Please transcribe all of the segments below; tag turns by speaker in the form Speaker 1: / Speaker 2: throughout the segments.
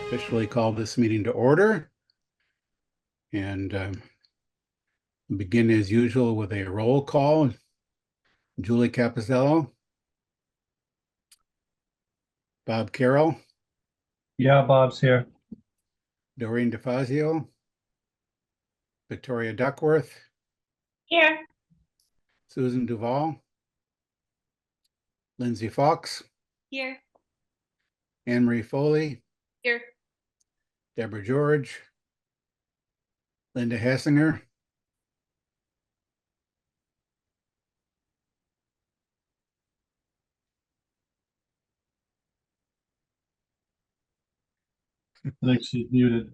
Speaker 1: officially call this meeting to order and begin as usual with a roll call. Julie Capizello. Bob Carroll.
Speaker 2: Yeah, Bob's here.
Speaker 1: Doreen DeFazio. Victoria Duckworth.
Speaker 3: Here.
Speaker 1: Susan Duval. Lindsay Fox.
Speaker 3: Here.
Speaker 1: Anne Marie Foley.
Speaker 3: Here.
Speaker 1: Deborah George. Linda Hassinger.
Speaker 2: I think she's muted.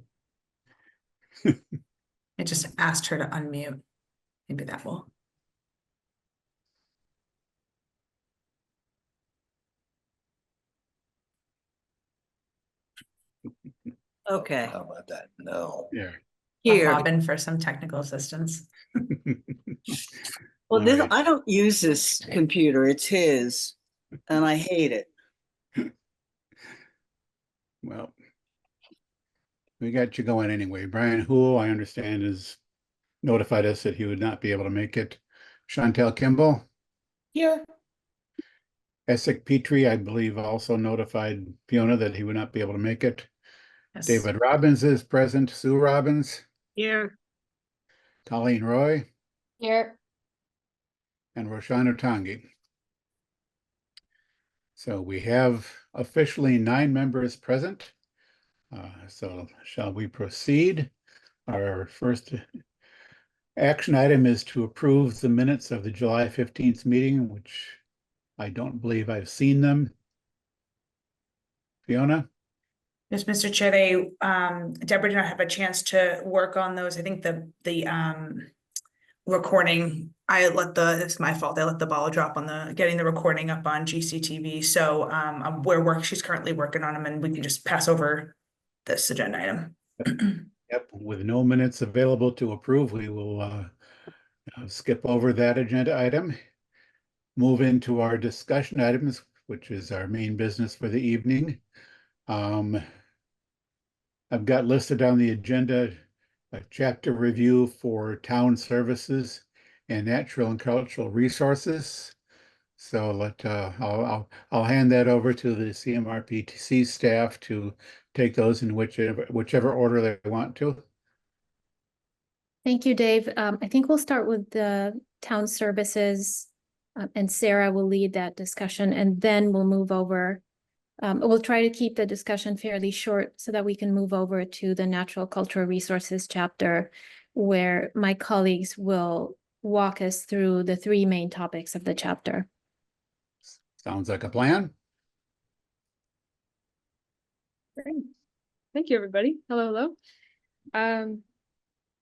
Speaker 4: I just asked her to unmute. Maybe that will.
Speaker 5: Okay,
Speaker 6: How about that? No.
Speaker 1: Yeah.
Speaker 5: here.
Speaker 4: Robin for some technical assistance.
Speaker 5: Well, this,
Speaker 1: Alright.
Speaker 5: I don't use this computer, it's his, and I hate it.
Speaker 1: Well, we got you going anyway. Brian Hool, I understand, has notified us that he would not be able to make it. Chantel Kimball.
Speaker 5: Here.
Speaker 1: Essex Petrie, I believe, also notified Fiona that he would not be able to make it.
Speaker 4: Yes.
Speaker 1: David Robbins is present. Sue Robbins.
Speaker 5: Here.
Speaker 1: Colleen Roy.
Speaker 3: Here.
Speaker 1: And Roshana Tangi. So we have officially 9 members present. So shall we proceed? Our first action item is to approve the minutes of the July 15th meeting, which I don't believe I've seen them. Fiona?
Speaker 4: Yes, Mr. Chair, Deborah did not have a chance to work on those. I think the recording, it's my fault. I let the ball drop on getting the recording up on GCTV. So she's currently working on them, and we can just pass over this agenda item.
Speaker 1: Yep, with no minutes available to approve, we will skip over that agenda item. Move into our discussion items, which is our main business for the evening. I've got listed on the agenda a chapter review for town services and natural and cultural resources. So I'll hand that over to the CMRPC staff to take those in whichever order they want to.
Speaker 7: Thank you, Dave. I think we'll start with the town services, and Sarah will lead that discussion, and then we'll move over. We'll try to keep the discussion fairly short so that we can move over to the natural cultural resources chapter, where my colleagues will walk us through the 3 main topics of the chapter.
Speaker 1: Sounds like a plan.
Speaker 3: Great. Thank you, everybody. Hello.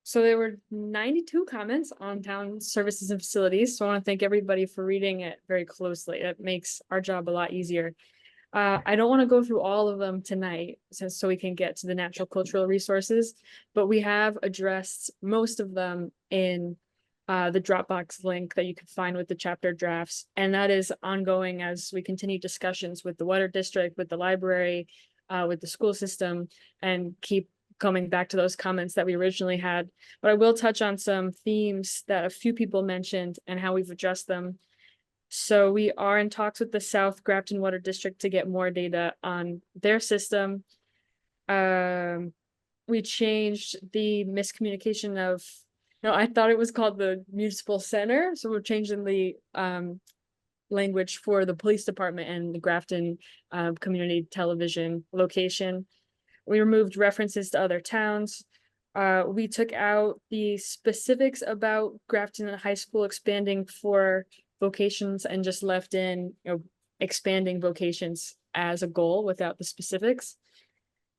Speaker 3: So there were 92 comments on town services and facilities. So I want to thank everybody for reading it very closely. It makes our job a lot easier. I don't want to go through all of them tonight so we can get to the natural cultural resources, but we have addressed most of them in the Dropbox link that you can find with the chapter drafts. And that is ongoing as we continue discussions with the water district, with the library, with the school system, and keep coming back to those comments that we originally had. But I will touch on some themes that a few people mentioned and how we've addressed them. So we are in talks with the South Grafton Water District to get more data on their system. We changed the miscommunication of, I thought it was called the municipal center. So we're changing the language for the police department and the Grafton community television location. We removed references to other towns. We took out the specifics about Grafton High School expanding for vocations and just left in, expanding vocations as a goal without the specifics.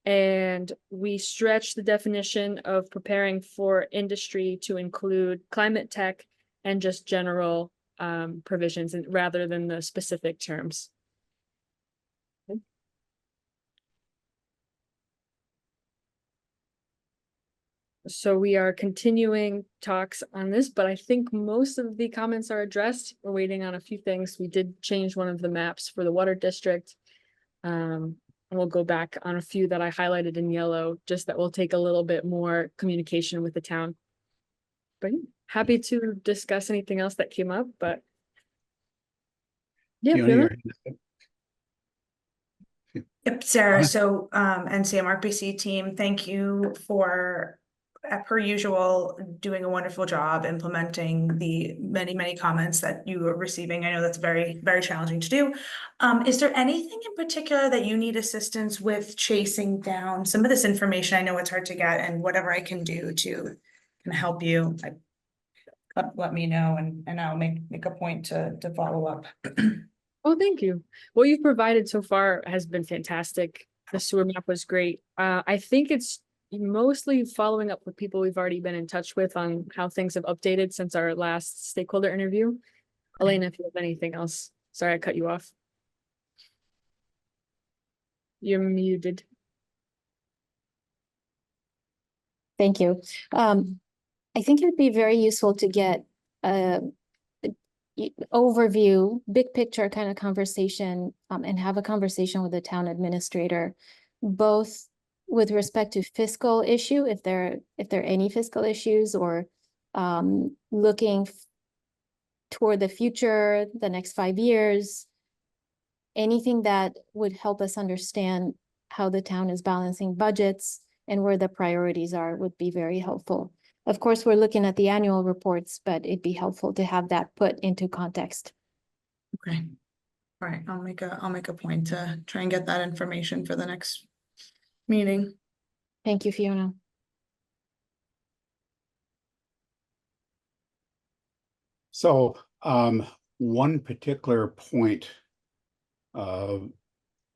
Speaker 3: And we stretched the definition of preparing for industry to include climate tech and just general provisions, and rather than the specific terms. So we are continuing talks on this, but I think most of the comments are addressed. We're waiting on a few things. We did change one of the maps for the water district. And we'll go back on a few that I highlighted in yellow, just that will take a little bit more communication with the town. But yeah, happy to discuss anything else that came up, but. Yeah,
Speaker 1: Fiona,
Speaker 3: Fiona?
Speaker 1: you're-
Speaker 4: Yep, Sarah,
Speaker 1: Anna?
Speaker 4: so NCMRPC team, thank you for, per usual, doing a wonderful job implementing the many comments that you are receiving. I know that's very, very challenging to do. Is there anything in particular that you need assistance with chasing down some of this information? I know it's hard to get, and whatever I can do to kind of help you, let me know, and I'll make a point to follow up.
Speaker 3: Oh, thank you. What you've provided so far has been fantastic. The sewer map was great. I think it's mostly following up with people we've already been in touch with on how things have updated since our last stakeholder interview. Elena, if you have anything else, sorry, I cut you off. You're muted.
Speaker 7: Thank you. I think it would be very useful to get a overview, big picture kind of conversation, and have a conversation with the town administrator, both with respect to fiscal issue, if there are any fiscal issues, or looking toward the future, the next 5 years, anything that would help us understand how the town is balancing budgets and where the priorities are would be very helpful. Of course, we're looking at the annual reports, but it'd be helpful to have that put into context.
Speaker 4: Okay. All right, I'll make a point to try and get that information for the next meeting.
Speaker 7: Thank you, Fiona.
Speaker 1: So, one particular point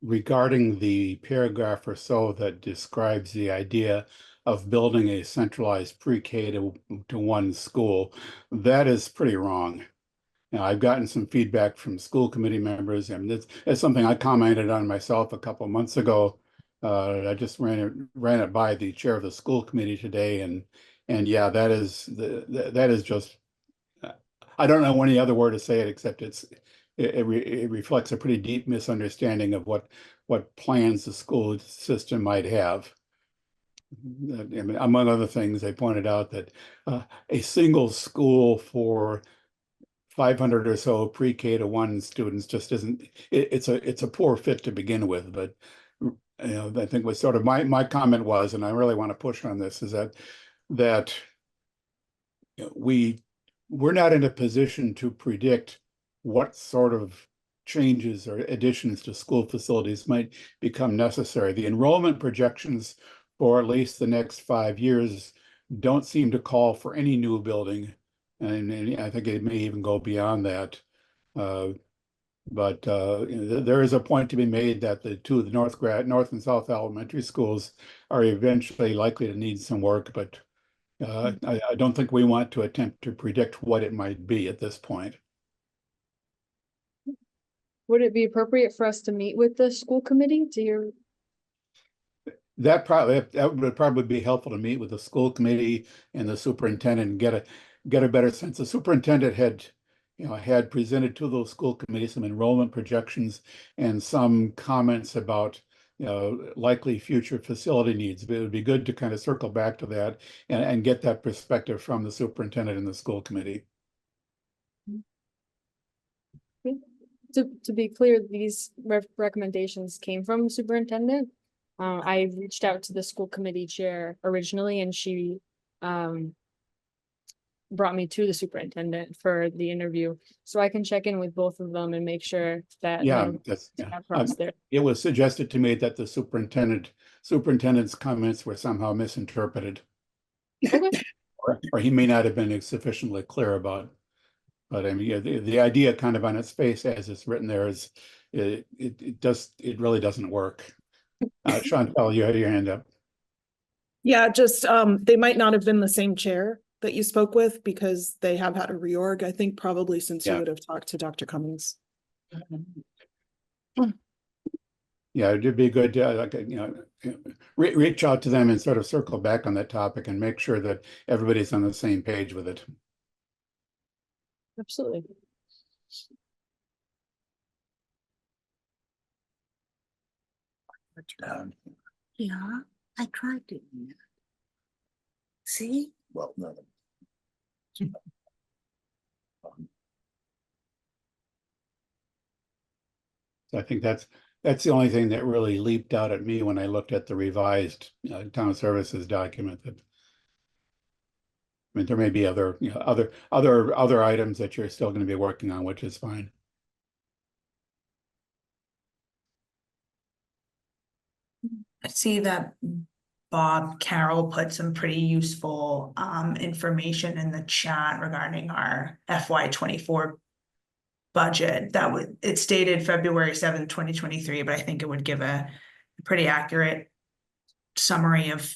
Speaker 1: regarding the paragraph or so that describes the idea of building a centralized pre-K to one school, that is pretty wrong. Now, I've gotten some feedback from school committee members, and it's something I commented on myself a couple of months ago. I just ran it by the chair of the school committee today, and yeah, that is just, I don't know any other word to say it except it reflects a pretty deep misunderstanding of what plans the school system might have. I mean, among other things, they pointed out that a single school for 500 or so pre-K to 1 students just isn't, it's a poor fit to begin with. But you know, I think was sort of my comment was, and I really want to push on this, is that you know, we're not in a position to predict what sort of changes or additions to school facilities might become necessary. The enrollment projections for at least the next 5 years don't seem to call for any new building, and I think it may even go beyond that. But you know, there is a point to be made that the North and South elementary schools are eventually likely to need some work, but I don't think we want to attempt to predict what it might be at this point.
Speaker 3: Would it be appropriate for us to meet with the school committee to hear?
Speaker 1: That would probably be helpful to meet with the school committee and the superintendent and get a better sense. The superintendent had presented to those school committees some enrollment projections and some comments about likely future facility needs. But it would be good to kind of circle back to that and get that perspective from the superintendent and the school committee.
Speaker 3: To be clear, these recommendations came from the superintendent. I reached out to the school committee chair originally, and she brought me to the superintendent for the interview, so I can check in with both of them and make sure that there.
Speaker 1: It was suggested to me that the superintendent's comments were somehow misinterpreted.
Speaker 3: Okay.
Speaker 1: or he may not have been sufficiently clear about. But I mean, yeah, the idea kind of on its face as it's written there is it really doesn't work. Chantal, you had your hand up.
Speaker 6: Yeah, just they might not have been the same chair that you spoke with because they have had a reorg, I think, probably since you would have talked to Dr. Cummings.
Speaker 1: Yeah, it'd be good to reach out to them and sort of circle back on that topic and make sure that everybody's on the same page with it.
Speaker 5: Yeah, I tried to. See?
Speaker 8: Well, no.
Speaker 1: So I think that's the only thing that really leaped out at me when I looked at the revised town services document. That, I mean, there may be other, other items that you're still going to be working on, which is fine.
Speaker 4: I see that Bob Carroll put some pretty useful information in the chat regarding our FY24 budget. That would, it stated February 7th, 2023, but I think it would give a pretty accurate summary of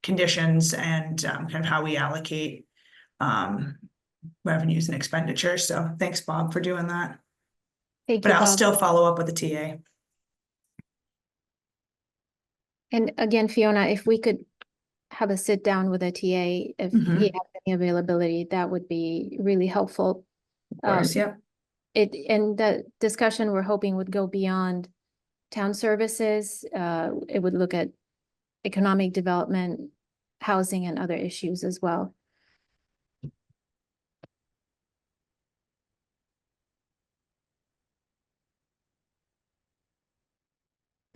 Speaker 4: conditions and kind of how we allocate revenues and expenditures. So thanks, Bob, for doing that.
Speaker 7: Thank
Speaker 4: But
Speaker 7: you,
Speaker 4: I'll
Speaker 7: Bob.
Speaker 4: still follow up with the TA.
Speaker 7: And again, Fiona, if we could have a sit down with a TA, if
Speaker 4: Mhm.
Speaker 7: he has any availability, that would be really helpful.
Speaker 4: Of course, yep.
Speaker 7: And the discussion we're hoping would go beyond town services. It would look at economic development, housing, and other issues as well.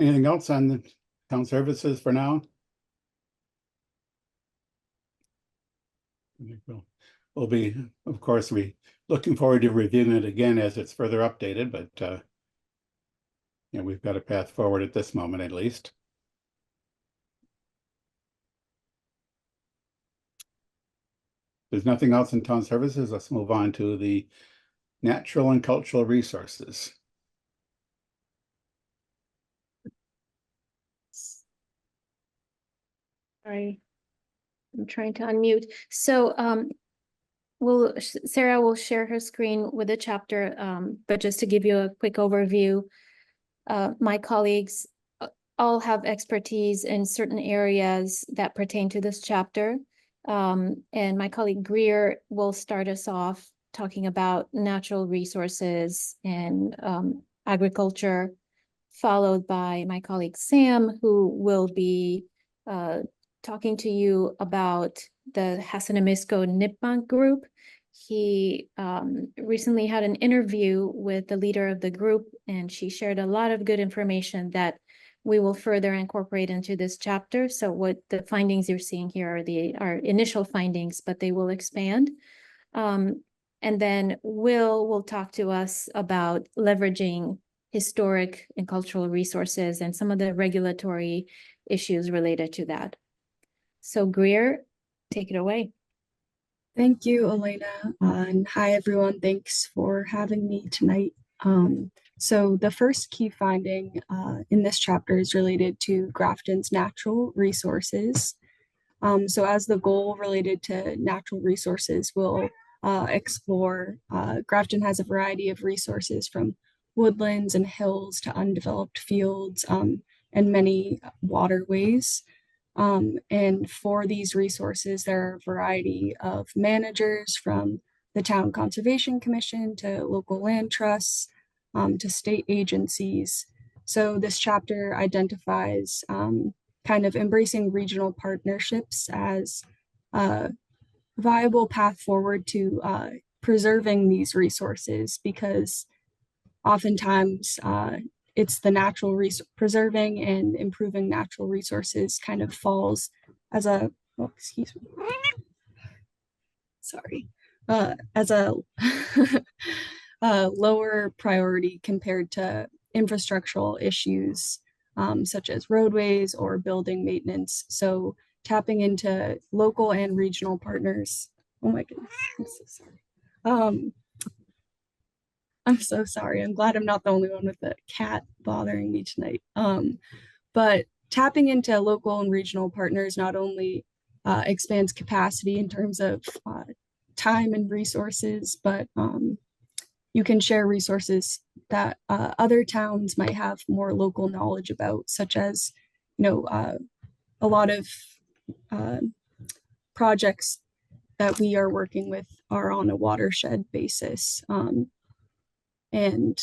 Speaker 1: Anything else on the town services for now? We'll be, of course, looking forward to reviewing it again as it's further updated, but we've got a path forward at this moment, at least. There's nothing else in town services. Let's move on to the natural and cultural resources.
Speaker 7: Sorry, I'm trying to unmute. So Sarah will share her screen with the chapter, but just to give you a quick overview, my colleagues all have expertise in certain areas that pertain to this chapter. And my colleague Greer will start us off talking about natural resources and agriculture, followed by my colleague Sam, who will be talking to you about the Hassanimisco Nipmuc group. He recently had an interview with the leader of the group, and she shared a lot of good information that we will further incorporate into this chapter. So what the findings you're seeing here are our initial findings, but they will expand. And then will talk to us about leveraging historic and cultural resources and some of the regulatory issues related to that. So Greer, take it away.
Speaker 9: Thank you, Elena. And hi, everyone. Thanks for having me tonight. So the first key finding in this chapter is related to Grafton's natural resources. So as the goal related to natural resources, we'll explore, Grafton has a variety of resources from woodlands and hills to undeveloped fields and many waterways. And for these resources, there are a variety of managers from the Town Conservation Commission to local land trusts to state agencies. So this chapter identifies kind of embracing regional partnerships as a viable path forward to preserving these resources, because oftentimes it's the preserving and improving natural resources kind of falls as a, oh, excuse me, sorry, as a lower priority compared to infrastructural issues such as roadways or building maintenance. So tapping into local and regional partners. Oh my goodness, I'm so sorry. I'm so sorry. I'm glad I'm not the only one with the cat bothering me tonight. But tapping into local and regional partners not only expands capacity in terms of time and resources, but you can share resources that other towns might have more local knowledge about, such as, a lot of projects that we are working with are on a watershed basis. And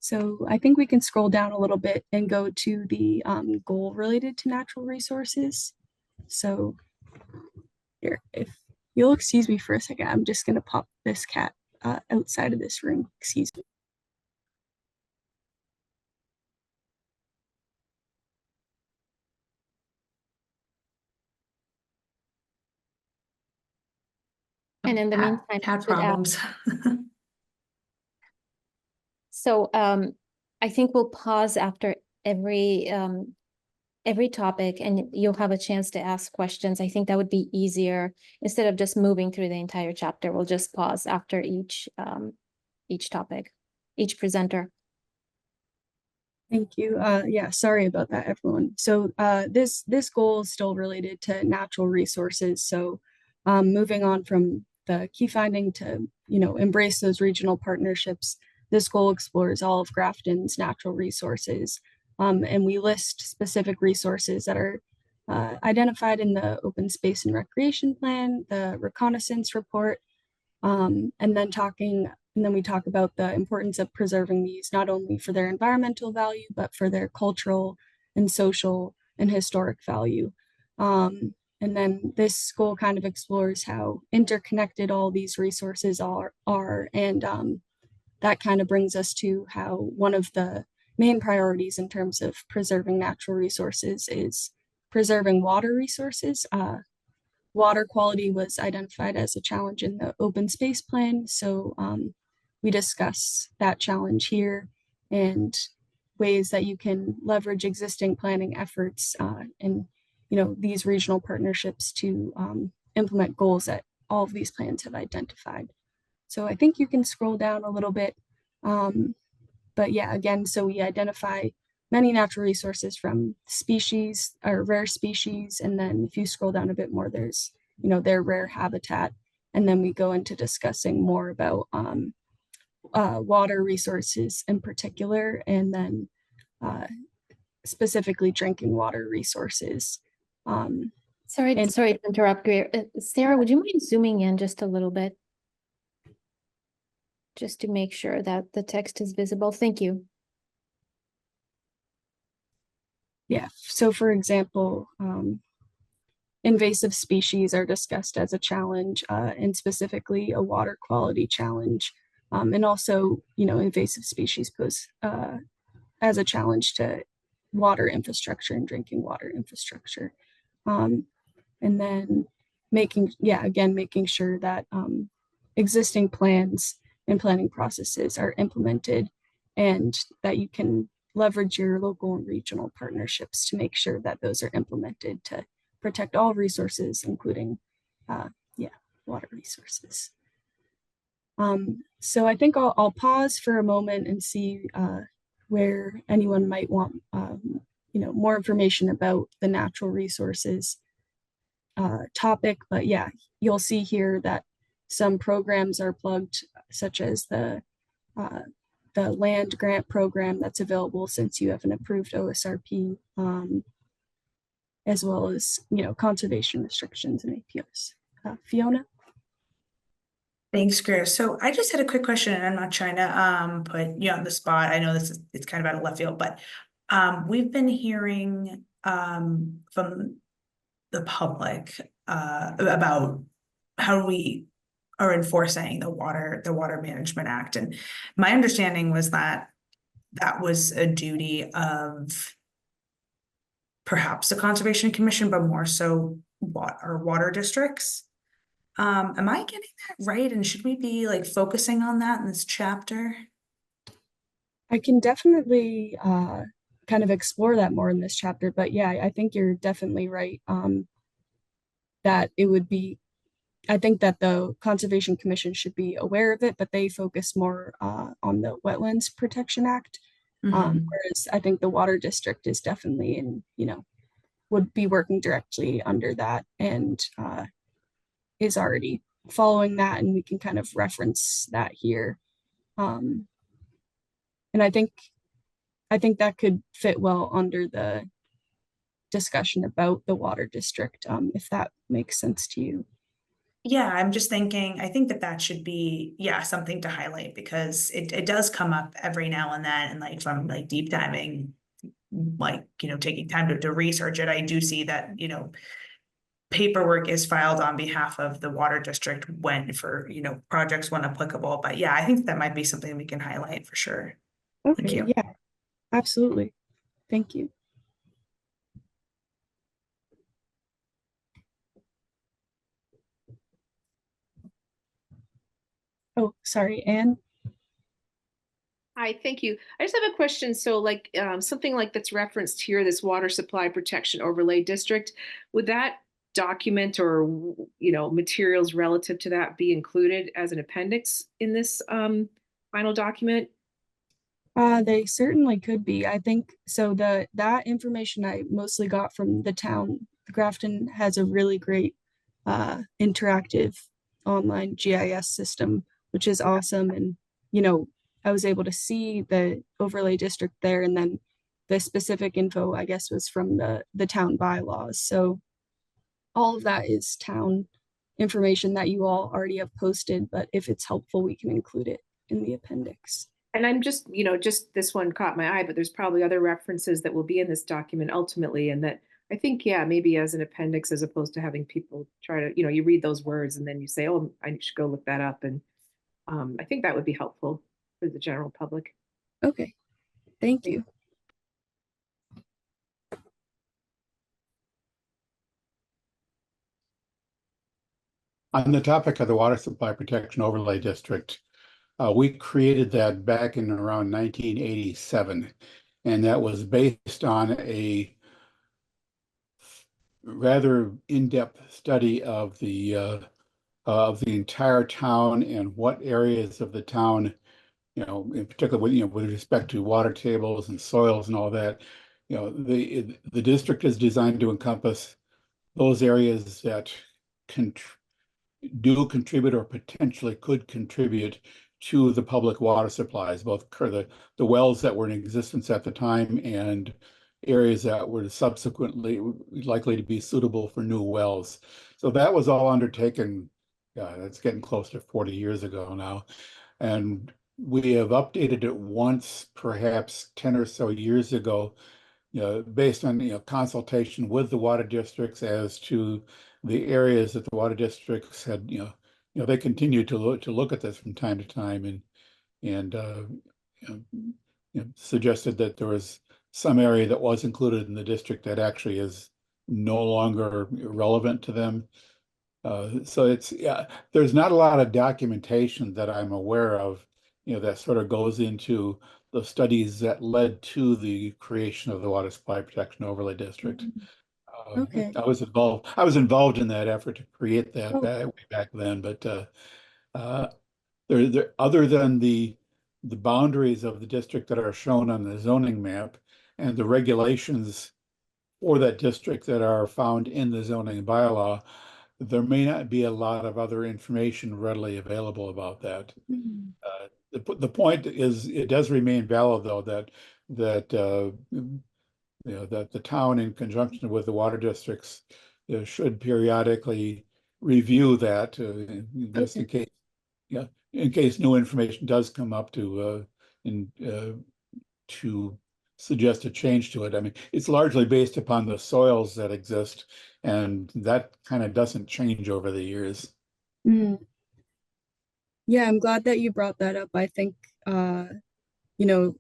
Speaker 9: So I think we can scroll down a little bit and go to the goal related to natural resources. So here, if you'll excuse me for a second, I'm just gonna pop this cat outside of this room, excuse me.
Speaker 7: And in the
Speaker 4: Cat-
Speaker 7: meantime,
Speaker 4: Cat
Speaker 7: should add-
Speaker 4: problems.
Speaker 7: so I think we'll pause after every topic and you'll have a chance to ask questions. I think that would be easier instead of just moving through the entire chapter. We'll just pause after each topic, each presenter.
Speaker 9: Thank you. Yeah, sorry about that, everyone. So this goal is still related to natural resources. So moving on from the key finding to, embrace those regional partnerships, this goal explores all of Grafton's natural resources. And we list specific resources that are identified in the open space and recreation plan, the reconnaissance report, and then we talk about the importance of preserving these, not only for their environmental value, but for their cultural and social and historic value. And then this goal kind of explores how interconnected all these resources are and that kind of brings us to how one of the main priorities in terms of preserving natural resources is preserving water resources. Water quality was identified as a challenge in the open space plan. So we discuss that challenge here and ways that you can leverage existing planning efforts and these regional partnerships to implement goals that all of these plans have identified. So I think you can scroll down a little bit. But yeah, again, so we identify many natural resources from species or rare species. And then if you scroll down a bit more, there's, their rare habitat. And then we go into discussing more about water resources in particular, and then specifically drinking water resources.
Speaker 7: Sorry to interrupt, Greer. Sarah, would you mind zooming in just a little bit? Just to make sure that the text is visible. Thank you.
Speaker 9: Yeah, so for example, invasive species are discussed as a challenge and specifically a water quality challenge. And also, invasive species pose as a challenge to water infrastructure and drinking water infrastructure. And then making sure that existing plans and planning processes are implemented and that you can leverage your local and regional partnerships to make sure that those are implemented to protect all resources, including, water resources. So I think I'll pause for a moment and see where anyone might want, more information about the natural resources topic. But yeah, you'll see here that some programs are plugged, such as the land grant program that's available since you have an approved OSRP, as well as, conservation restrictions and APOs. Fiona?
Speaker 4: Thanks, Chris. So I just had a quick question, and I'm not trying to put you on the spot. I know it's kind of out of left field, but we've been hearing from the public about how we are enforcing the Water Management Act. And my understanding was that was a duty of perhaps the Conservation Commission, but more so our water districts. Am I getting that right? And should we be focusing on that in this chapter?
Speaker 9: I can definitely kind of explore that more in this chapter, but yeah, I think you're definitely right. That it would be, I think that the Conservation Commission should be aware of it, but they focus more on the Wetlands Protection Act. Whereas I think the water district is definitely would be working directly under that and is already following that, and we can kind of reference that here. And I think that could fit well under the discussion about the water district, if that makes sense to you.
Speaker 4: Yeah, I'm just thinking, I think that that should be, yeah, something to highlight because it does come up every now and then and like from like deep diving, like, taking time to research it, I do see that, paperwork is filed on behalf of the water district when for, projects when applicable. But yeah, I think that might be something we can highlight for sure. Thank
Speaker 9: Okay,
Speaker 4: you.
Speaker 9: yeah, absolutely. Thank you. Oh, sorry, Anne.
Speaker 8: Hi, thank you. I just have a question. So like something like that's referenced here, this water supply protection overlay district, would that document or materials relative to that be included as an appendix in this final document?
Speaker 9: They certainly could be. I think so. That information I mostly got from the town. Grafton has a really great interactive online GIS system, which is awesome. And I was able to see the overlay district there, and then the specific info, I guess, was from the town bylaws. So all of that is town information that you all already have posted, but if it's helpful, we can include it in the appendix.
Speaker 8: And I'm just, just this one caught my eye, but there's probably other references that will be in this document ultimately. And that I think, yeah, maybe as an appendix, as opposed to having people try to, you read those words and then you say, oh, I should go look that up. And I think that would be helpful for the general public.
Speaker 9: Okay, thank you.
Speaker 1: On the topic of the Water Supply Protection Overlay District, we created that back in around 1987, and that was based on a rather in-depth study of the entire town and what areas of the town, in particular with respect to water tables and soils and all that, the district is designed to encompass those areas that do contribute or potentially could contribute to the public water supplies, both the wells that were in existence at the time and areas that were subsequently likely to be suitable for new wells. So that was all undertaken, it's getting close to 40 years ago now. And we have updated it once, perhaps 10 or so years ago, based on consultation with the water districts as to the areas that the water districts had, they continue to look at this from time to time and suggested that there was some area that was included in the district that actually is no longer relevant to them. So there's not a lot of documentation that I'm aware of, that sort of goes into the studies that led to the creation of the Water Supply Protection Overlay District.
Speaker 9: Okay.
Speaker 1: I was involved in that effort to create that
Speaker 9: Oh.
Speaker 1: way back then, but there other than the boundaries of the district that are shown on the zoning map and the regulations for that district that are found in the zoning bylaw, there may not be a lot of other information readily available about that.
Speaker 9: Mhm.
Speaker 1: The point is, it does remain valid though that that the town, in conjunction with the water districts, should periodically review that just in case, in case new information does come up to suggest a change to it. I mean, it's largely based upon the soils that exist, and that kind of doesn't change over the years.
Speaker 9: Mm. Yeah, I'm glad that you brought that up. I think,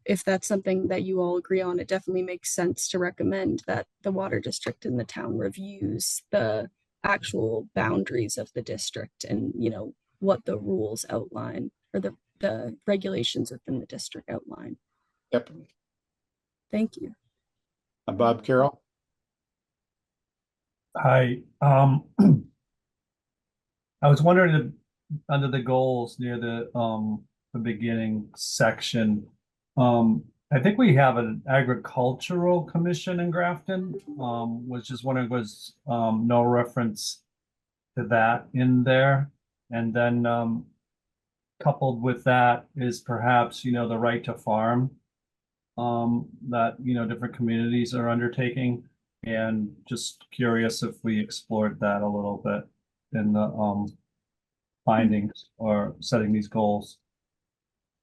Speaker 9: if that's something that you all agree on, it definitely makes sense to recommend that the water district in the town reviews the actual boundaries of the district and, what the rules outline or the regulations within the district outline.
Speaker 1: Yep.
Speaker 9: Thank you.
Speaker 1: Bob Carroll?
Speaker 2: Hi, I was wondering under the goals near the beginning section, I think we have an agricultural commission in Grafton, which is wondering was no reference to that in there. And then coupled with that is perhaps, the right to farm that, different communities are undertaking. And just curious if we explored that a little bit in the findings or setting these goals.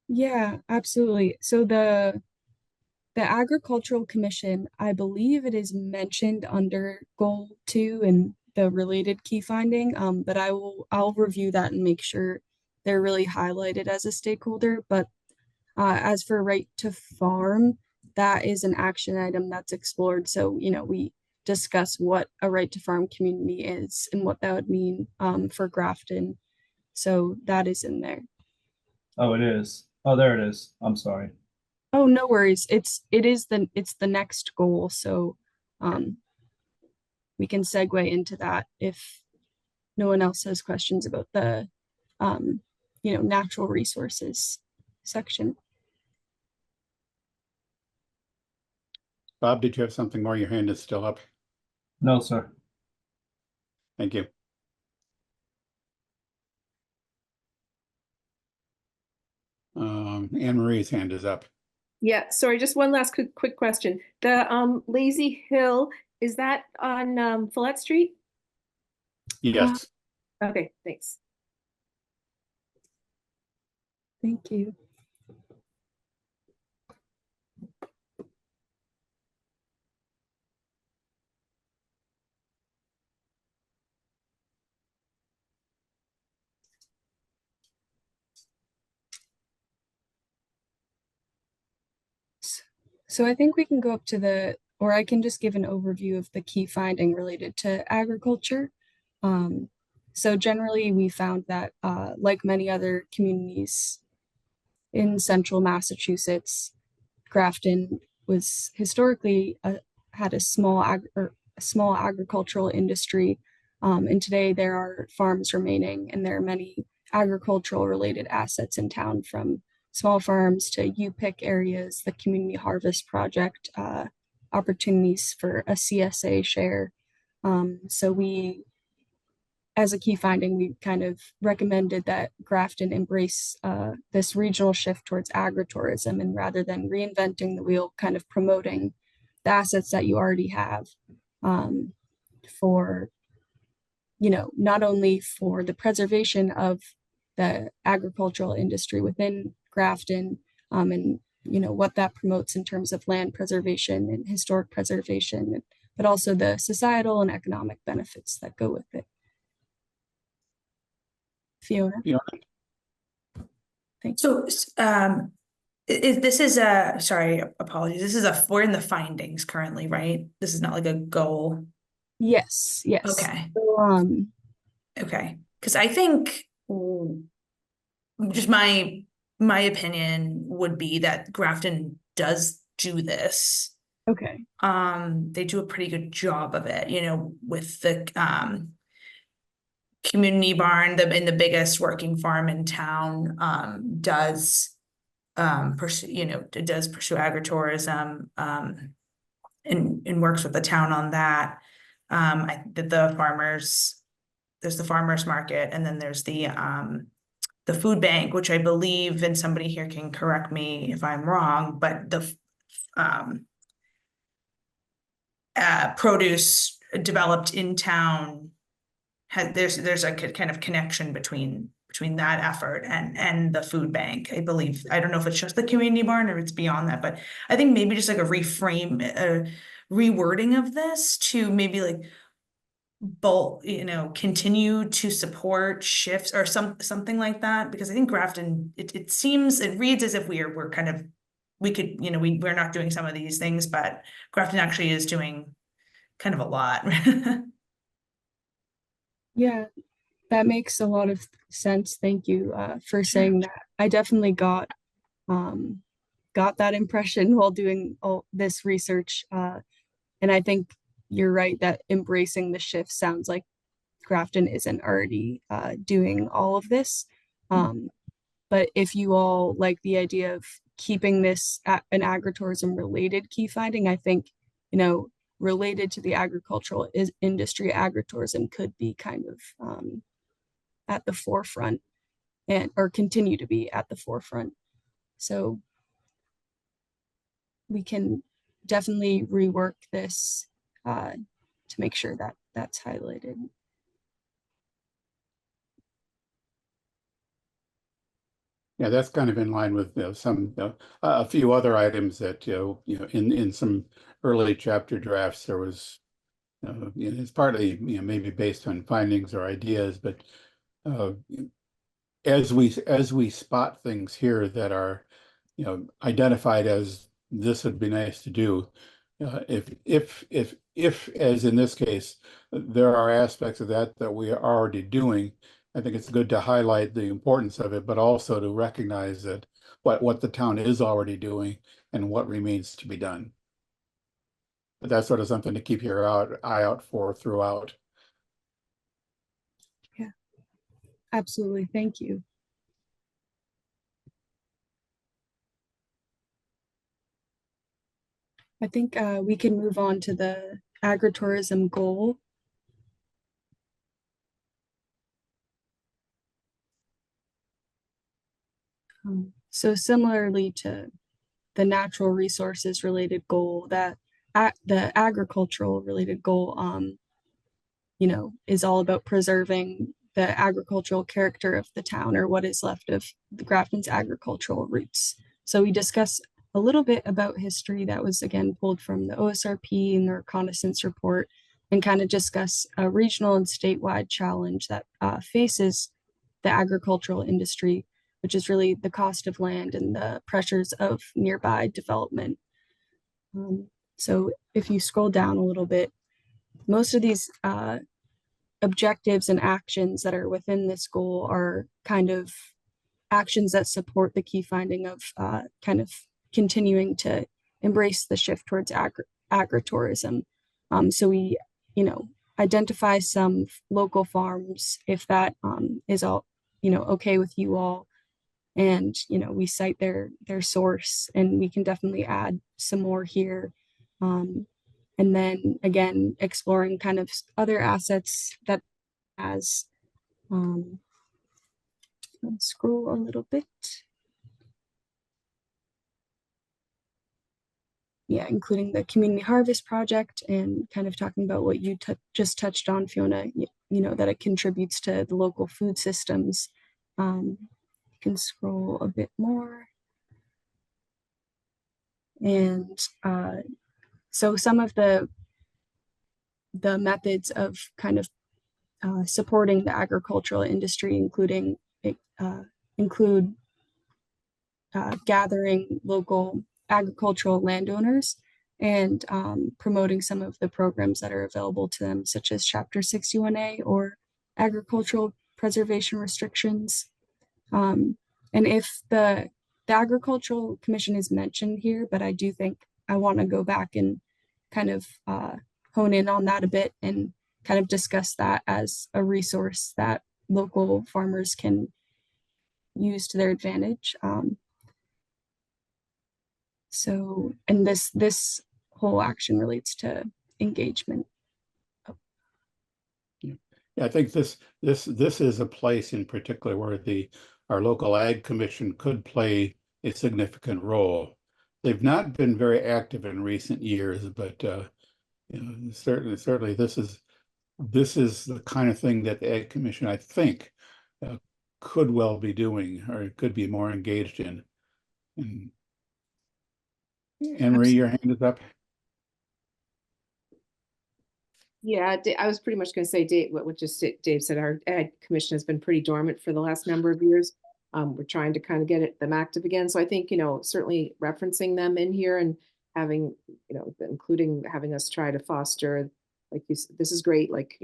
Speaker 9: Yeah, absolutely. So the Agricultural Commission, I believe it is mentioned under goal 2 and the related key finding, but I'll review that and make sure they're really highlighted as a stakeholder. But as for right to farm, that is an action item that's explored. So, you know, we discuss what a right to farm community is and what that would mean for Grafton. So that is in there.
Speaker 2: Oh, it is. Oh, there it is. I'm sorry.
Speaker 9: Oh, no worries. It's the next goal. So we can segue into that if no one else has questions about the natural resources section.
Speaker 1: Bob, did you have something more? Your hand is still up.
Speaker 2: No, sir.
Speaker 1: Thank you. Anne Marie's hand is up.
Speaker 8: Yeah, sorry, just one last quick question. The Lazy Hill, is that on Follette Street?
Speaker 1: Yes.
Speaker 8: Okay, thanks.
Speaker 9: Thank you. So I think we can go up to or I can just give an overview of the key finding related to agriculture. So generally we found that like many other communities in central Massachusetts, Grafton was historically had a small agricultural industry. And today there are farms remaining and there are many agricultural related assets in town, from small farms to U-Pick areas, the Community Harvest Project, opportunities for a CSA share. So we, as a key finding, we kind of recommended that Grafton embrace this regional shift towards agritourism, and rather than reinventing the wheel, kind of promoting the assets that you already have for, not only for the preservation of the agricultural industry within Grafton, and what that promotes in terms of land preservation and historic preservation, but also the societal and economic benefits that go with it. Fiona. Thanks.
Speaker 4: So, sorry, apologies. We're in the findings currently, right? This is not like a goal.
Speaker 9: Yes.
Speaker 4: Okay.
Speaker 9: So,
Speaker 4: okay. Because I think just my opinion would be that Grafton does do this.
Speaker 9: okay.
Speaker 4: They do a pretty good job of it, with the community barn, in the biggest working farm in town, does pursue agritourism, and works with the town on that. There's the farmers market, and then there's the food bank, which I believe, and somebody here can correct me if I'm wrong, but the produce developed in town there's a kind of connection between that effort and the food bank, I believe. I don't know if it's just the community barn or it's beyond that, but I think maybe just like a rewording of this to maybe like continue to support shifts or something like that, because I think Grafton, it reads as if we're kind of, we're not doing some of these things, but Grafton actually is doing kind of a lot.
Speaker 9: Yeah, that makes a lot of sense. Thank you for saying that. I definitely got that impression while doing all this research. And I think you're right that embracing the shift sounds like Grafton isn't already doing all of this. But if you all like the idea of keeping this an agritourism related key finding, I think, related to the agricultural industry, agritourism could be kind of at the forefront or continue to be at the forefront. So we can definitely rework this to make sure that that's highlighted.
Speaker 1: Yeah, that's kind of in line with some a few other items that in some early chapter drafts there was it's partly maybe based on findings or ideas, but uh, as we spot things here that are identified as this would be nice to do, if as in this case there are aspects of that we are already doing, I think it's good to highlight the importance of it, but also to recognize that what the town is already doing and what remains to be done. But that's sort of something to keep your eye out for throughout.
Speaker 9: Absolutely. Thank you. I think we can move on to the agritourism goal. So similarly to the natural resources related goal, that the agricultural related goal, is all about preserving the agricultural character of the town, or what is left of the Grafton's agricultural roots. So we discuss a little bit about history that was again pulled from the OSRP and the reconnaissance report, and kind of discuss a regional and statewide challenge that faces the agricultural industry, which is really the cost of land and the pressures of nearby development. So if you scroll down a little bit, most of these objectives and actions that are within this goal are kind of actions that support the key finding of kind of continuing to embrace the shift towards agritourism. So we, identify some local farms, if that is all, okay with you all. And, we cite their source, and we can definitely add some more here. And then again, exploring kind of other assets that as, let's scroll a little bit. Yeah, including the community harvest project, and kind of talking about what you just touched on, Fiona, that it contributes to the local food systems. You can scroll a bit more. And so some of the methods of kind of supporting the agricultural industry, include gathering local agricultural landowners and promoting some of the programs that are available to them, such as Chapter 61A or agricultural preservation restrictions. And if the Agricultural Commission is mentioned here, but I do think I want to go back and kind of hone in on that a bit and kind of discuss that as a resource that local farmers can use to their advantage. So, and this whole action relates to engagement.
Speaker 1: Yeah, I think this is a place in particular where our local Ag Commission could play a significant role. They've not been very active in recent years, but certainly this is the kind of thing that the Ag Commission, I think, could well be doing, or could be more engaged in. And Anne Marie, your hand is up.
Speaker 8: Yeah, I was pretty much going to say what just Dave said. Our Ag Commission has been pretty dormant for the last number of years. We're trying to kind of get them active again. So I think, certainly referencing them in here and having, including having us try to foster, like this is great, like,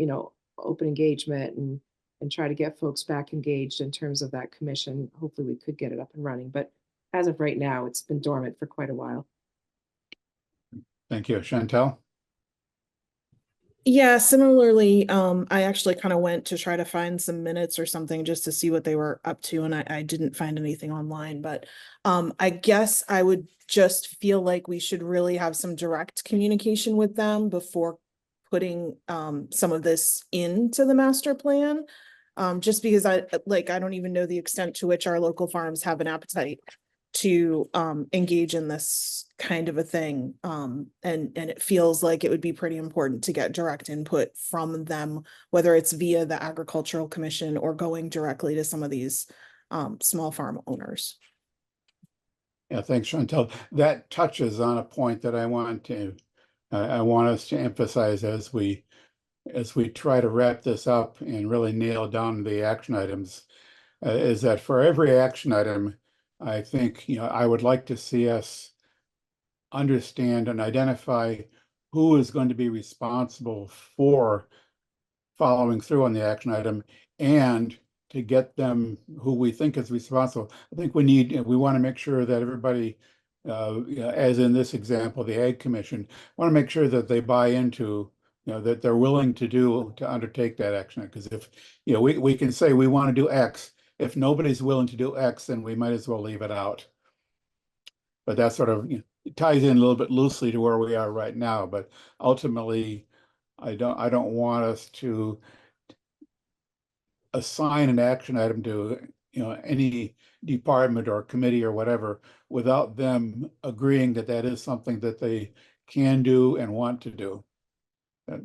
Speaker 8: open engagement and try to get folks back engaged in terms of that commission. Hopefully we could get it up and running, but as of right now, it's been dormant for quite a while.
Speaker 1: Thank you. Chantel?
Speaker 6: Yeah, similarly, I actually kind of went to try to find some minutes or something just to see what they were up to, and I didn't find anything online, but I guess I would just feel like we should really have some direct communication with them before putting some of this into the master plan. Just because I don't even know the extent to which our local farms have an appetite to engage in this kind of a thing. And it feels like it would be pretty important to get direct input from them, whether it's via the Agricultural Commission or going directly to some of these small farm owners.
Speaker 1: Yeah, thanks, Chantel. That touches on a point that I want us to emphasize as we try to wrap this up and really nail down the action items, is that for every action item, I think, I would like to see us understand and identify who is going to be responsible for following through on the action item, and to get them who we think is responsible. I think we want to make sure that everybody, as in this example, the Ag Commission, want to make sure that they buy into, that they're willing to undertake that action. Because if, we can say we want to do X, if nobody's willing to do X, then we might as well leave it out. But that sort of, it ties in a little bit loosely to where we are right now. But ultimately, I don't want us to assign an action item to, any department or committee or whatever without them agreeing that that is something that they can do and want to do.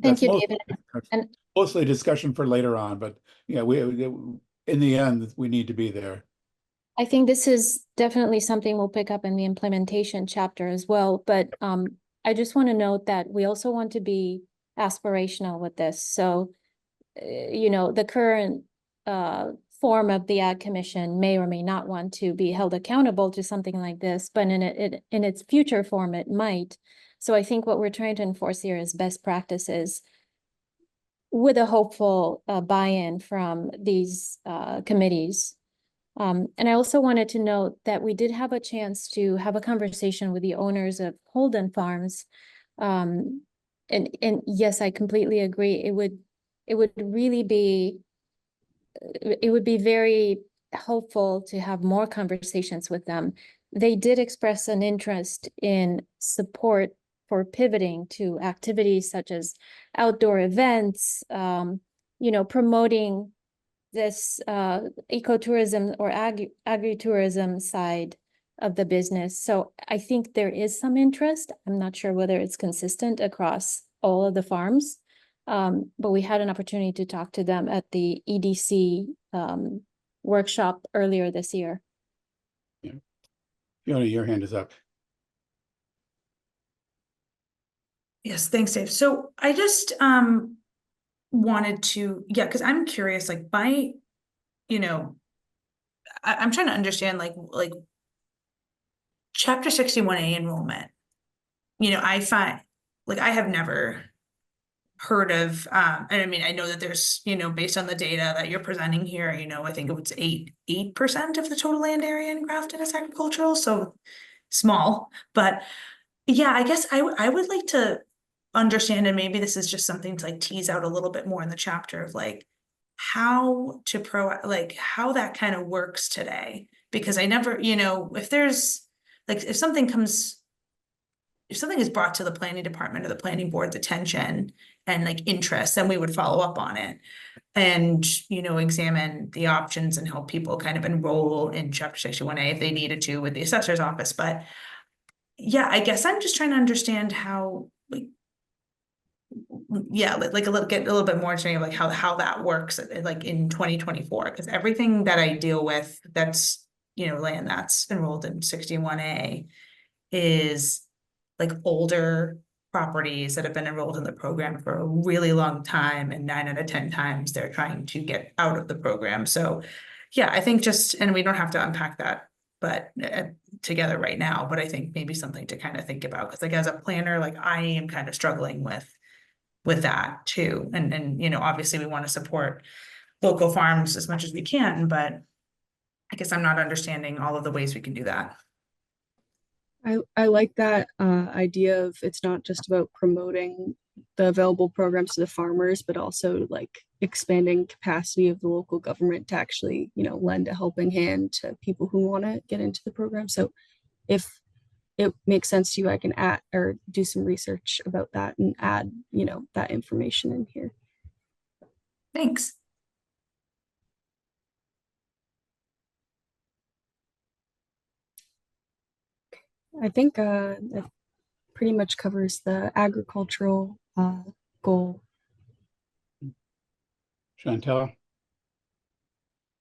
Speaker 7: Thank you, David. And
Speaker 1: Mostly discussion for later on, but we in the end, we need to be there.
Speaker 7: I think this is definitely something we'll pick up in the implementation chapter as well, but I just want to note that we also want to be aspirational with this. So, the current form of the Ag Commission may or may not want to be held accountable to something like this, but in its future form, it might. So I think what we're trying to enforce here is best practices with a hopeful buy-in from these committees. And I also wanted to note that we did have a chance to have a conversation with the owners of Holden Farms. And yes, I completely agree. It would really be, it would be very helpful to have more conversations with them. They did express an interest in support for pivoting to activities such as outdoor events, promoting this ecotourism or agritourism side of the business. So I think there is some interest. I'm not sure whether it's consistent across all of the farms, but we had an opportunity to talk to them at the EDC workshop earlier this year.
Speaker 1: Yeah. Fiona, your hand is up.
Speaker 4: Yes, thanks, Dave. So I just wanted to, because I'm curious, like I'm trying to understand like Chapter 61A enrollment. I find like I have never heard of and I mean I know that there's based on the data that you're presenting here, I think it was 8% of the total land area in Grafton is agricultural, so small. But yeah, I guess I would like to understand, and maybe this is just something to like tease out a little bit more in the chapter of like how how that kind of works today, because I never, if there's like if something is brought to the planning department or the planning board's attention and like interest, then we would follow up on it and examine the options and help people kind of enroll in Chapter 61A if they needed to with the assessor's office. But yeah, I guess I'm just trying to understand how get a little bit more understanding of like how that works like in 2024, because everything that I deal with that's land that's enrolled in 61A is like older properties that have been enrolled in the program for a really long time, and 9 out of 10 times they're trying to get out of the program. So yeah, I think and we don't have to unpack that but together right now, but I think maybe something to kind of think about, because like as a planner, like I am kind of struggling with that too. And obviously we want to support local farms as much as we can, but I guess I'm not understanding all of the ways we can do that.
Speaker 9: I like that idea of it's not just about promoting the available programs to the farmers, but also like expanding capacity of the local government to actually, lend a helping hand to people who want to get into the program. So if it makes sense to you, I can add or do some research about that and add, that information in here.
Speaker 4: Thanks.
Speaker 9: I think that pretty much covers the agricultural goal.
Speaker 1: Chantel?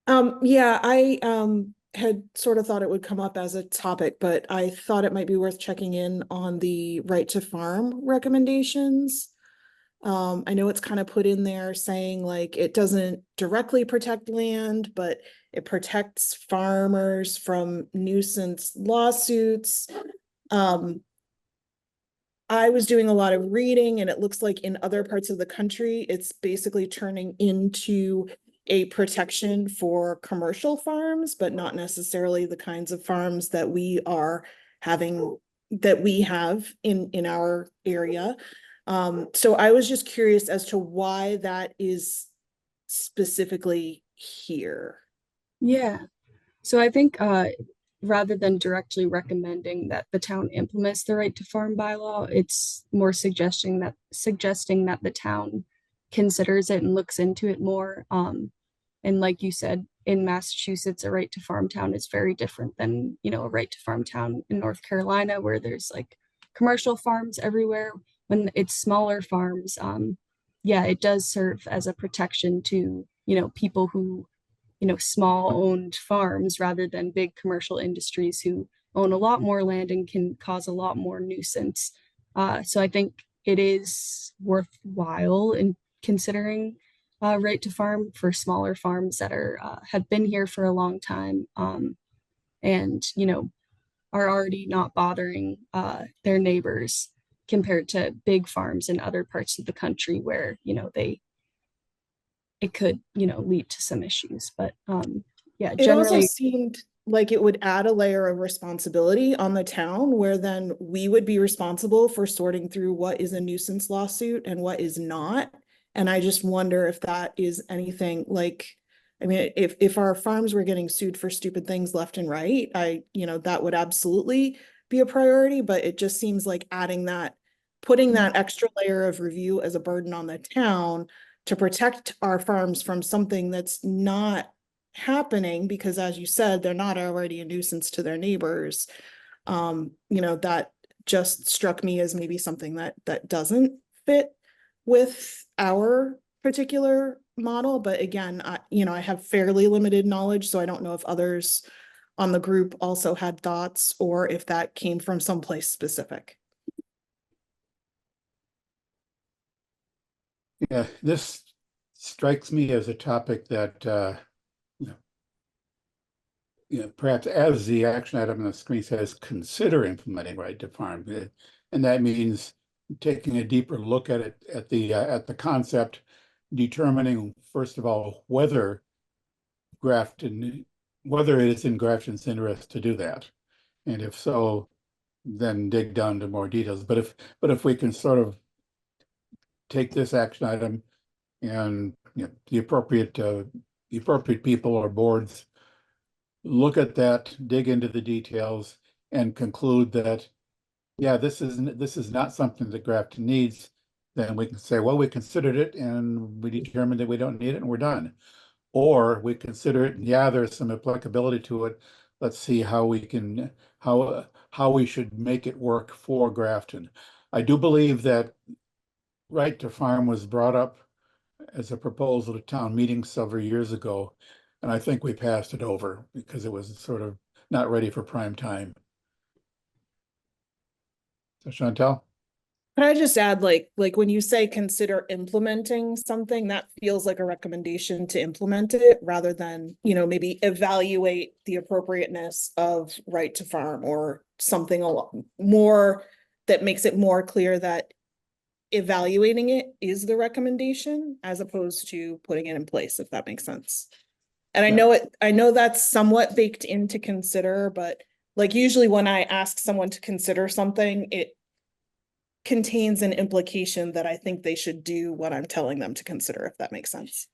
Speaker 6: Yeah, I had sort of thought it would come up as a topic, but I thought it might be worth checking in on the right to farm recommendations. I know it's kind of put in there saying like it doesn't directly protect land, but it protects farmers from nuisance lawsuits. I was doing a lot of reading and it looks like in other parts of the country, it's basically turning into a protection for commercial farms, but not necessarily the kinds of farms that we are having, that we have in our area. So I was just curious as to why that is specifically here.
Speaker 9: Yeah. So I think rather than directly recommending that the town implements the right to farm bylaw, it's more suggesting that the town considers it and looks into it more. And like you said, in Massachusetts, a right to farm town is very different than, you know, a right to farm town in North Carolina, where there's like commercial farms everywhere. When it's smaller farms, yeah, it does serve as a protection to, you know, people who, you know, small owned farms rather than big commercial industries who own a lot more land and can cause a lot more nuisance. So I think it is worthwhile in considering right to farm for smaller farms that are have been here for a long time, and you know, are already not bothering their neighbors compared to big farms in other parts of the country where, you know, it could, you know, lead to some issues. But yeah,
Speaker 6: It also
Speaker 9: generally,
Speaker 6: seemed like it would add a layer of responsibility on the town where then we would be responsible for sorting through what is a nuisance lawsuit and what is not. And I just wonder if that is anything like, I mean, if our farms were getting sued for stupid things left and right, that would absolutely be a priority, but it just seems like putting that extra layer of review as a burden on the town to protect our farms from something that's not happening, because as you said, they're not already a nuisance to their neighbors. That just struck me as maybe something that doesn't fit with our particular model. But again, I have fairly limited knowledge, so I don't know if others on the group also had thoughts or if that came from someplace specific.
Speaker 1: Yeah, this strikes me as a topic that, perhaps as the action item on the screen says, consider implementing right to farm. And that means taking a deeper look at it, at the concept, determining, first of all, whether it is in Grafton's interest to do that. And if so, then dig down to more details. But if we can sort of take this action item and the appropriate people or boards look at that, dig into the details, and conclude that, yeah, this is not something that Grafton needs, then we can say, well, we considered it and we determined that we don't need it and we're done. Or we consider it, and yeah, there's some applicability to it. Let's see how we should make it work for Grafton. I do believe that right to farm was brought up as a proposal to town meeting several years ago. And I think we passed it over because it was sort of not ready for prime time. So Chantel?
Speaker 6: Could I just add, like when you say consider implementing something, that feels like a recommendation to implement it rather than, maybe evaluate the appropriateness of right to farm or something a lot more that makes it more clear that evaluating it is the recommendation as opposed to putting it in place, if that makes sense. And I know that's somewhat baked into consider, but like usually when I ask someone to consider something, it contains an implication that I think they should do what I'm telling them to consider, if that makes sense.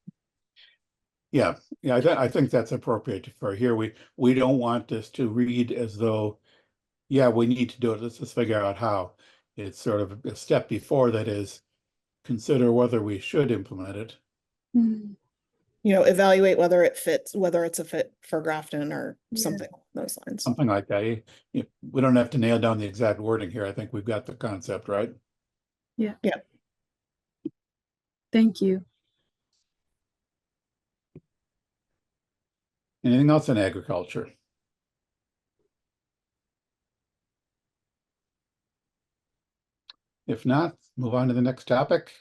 Speaker 1: Yeah, I think that's appropriate for here. We don't want this to read as though, yeah, we need to do it. Let's just figure out how. It's sort of a step before that is consider whether we should implement it.
Speaker 9: mhm,
Speaker 6: Evaluate whether it fits, whether it's a fit for Grafton or
Speaker 9: Yeah.
Speaker 6: something along those lines.
Speaker 1: Something like that. We don't have to nail down the exact wording here. I think we've got the concept, right?
Speaker 9: thank you.
Speaker 1: Anything else in agriculture? If not, move on to the next topic.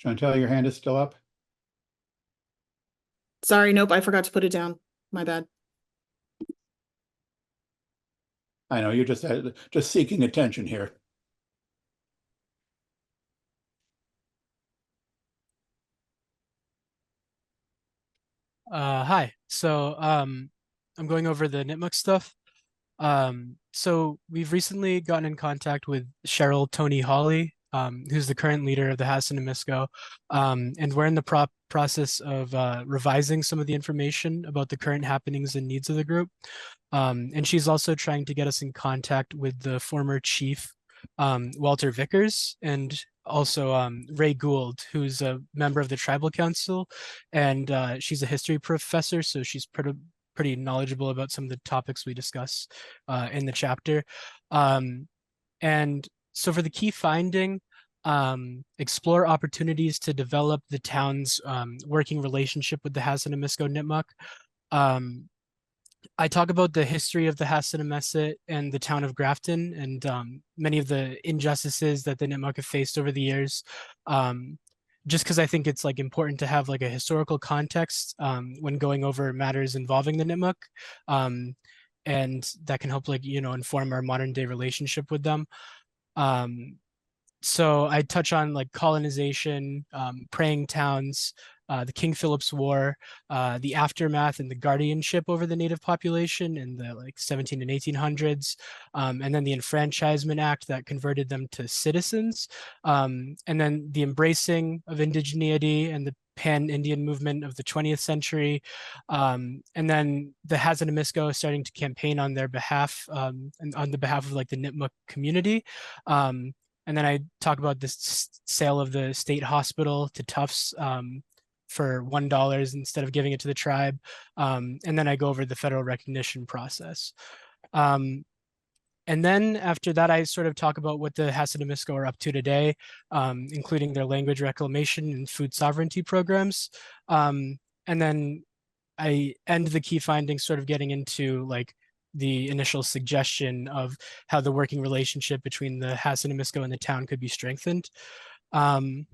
Speaker 1: Chantel, your hand is still up.
Speaker 6: Sorry, nope, I forgot to put it down. My bad.
Speaker 1: I know you're just seeking attention here.
Speaker 10: Hi. So I'm going over the Nipmuc stuff. So we've recently gotten in contact with Cheryl Tony Hawley, who's the current leader of the Hassayamnisco. And we're in the process of revising some of the information about the current happenings and needs of the group. And she's also trying to get us in contact with the former chief, Walter Vickers, and also Ray Gould, who's a member of the tribal council, and she's a history professor, so she's pretty knowledgeable about some of the topics we discuss in the chapter. And so for the key finding, explore opportunities to develop the town's working relationship with the Hassayamnisco Nipmuc. I talk about the history of the Hassayamniset and the town of Grafton and many of the injustices that the Nipmuc have faced over the years. Just because I think it's like important to have like a historical context when going over matters involving the Nipmuc. And that can help like, inform our modern day relationship with them. So I touch on like colonization, praying towns, the King Philip's War, the aftermath and the guardianship over the native population in the like 17 and 1800s, and then the Enfranchisement Act that converted them to citizens, and then the embracing of indigeneity and the pan-Indian movement of the 20th century, and then the Hassayamnisco starting to campaign on their behalf and on the behalf of like the Nipmuc community. And then I talk about this sale of the state hospital to Tufts for $1 instead of giving it to the tribe. And then I go over the federal recognition process. And then after that, I sort of talk about what the Hassayamnisco are up to today, including their language reclamation and food sovereignty programs. And then I end the key findings sort of getting into like the initial suggestion of how the working relationship between the Hassayamnisco and the town could be strengthened. And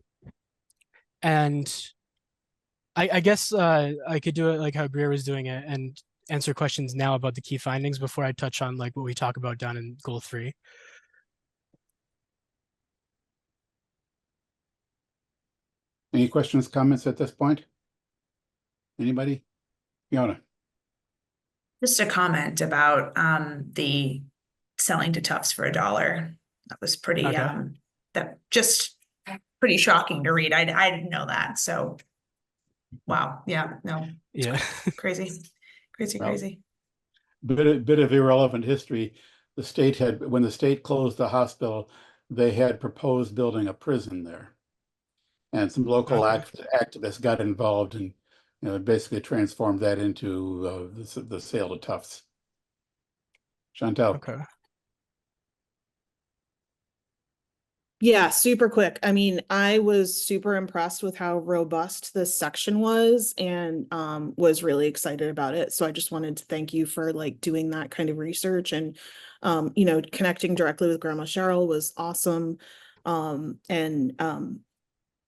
Speaker 10: I guess I could do it like how Greer was doing it and answer questions now about the key findings before I touch on like what we talk about down in goal 3.
Speaker 1: Any questions, comments at this point? Anybody? Fiona?
Speaker 4: Just a comment about the selling to Tufts for $1. That was pretty
Speaker 10: Okay.
Speaker 4: that just pretty shocking to read. I didn't know that. So wow. Yeah, no.
Speaker 10: Yeah.
Speaker 4: Crazy.
Speaker 1: Well,
Speaker 4: Crazy.
Speaker 1: Bit of irrelevant history. The state had, when the state closed the hospital, they had proposed building a prison there. And some local activists got involved and basically transformed that into the sale to Tufts. Chantel.
Speaker 10: Okay.
Speaker 6: Yeah, super quick. I mean, I was super impressed with how robust this section was and was really excited about it. So I just wanted to thank you for like doing that kind of research and connecting directly with Grandma Cheryl was awesome.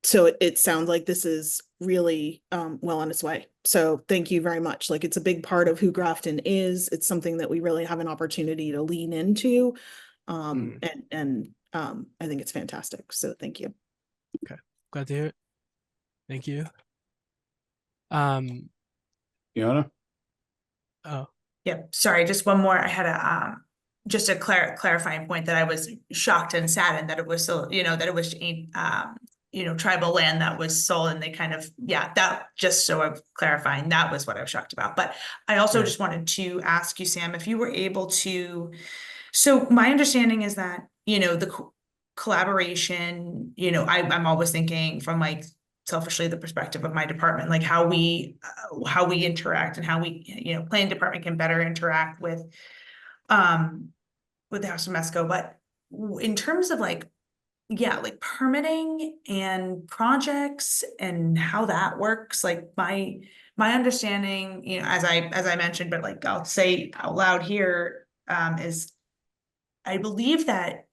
Speaker 6: So it sounds like this is really well on its way. So thank you very much. Like it's a big part of who Grafton is. It's something that we really have an opportunity to lean into. I think it's fantastic. So thank you.
Speaker 10: Okay. Glad to hear it. Thank you.
Speaker 1: Fiona?
Speaker 10: Oh.
Speaker 4: Yeah, sorry, just one more. I had a just a clarifying point that I was shocked and saddened that it was so, that it was tribal land that was sold and they kind of, that just so I'm clarifying, that was what I was shocked about. But I also just wanted to ask you, Sam, if you were able to, so my understanding is that, the collaboration, I'm always thinking from like selfishly the perspective of my department, like how we interact and how we, planning department can better interact with the Hassayamnisco. But in terms of like permitting and projects and how that works, like my my understanding, as I mentioned, but like I'll say out loud here, is I believe that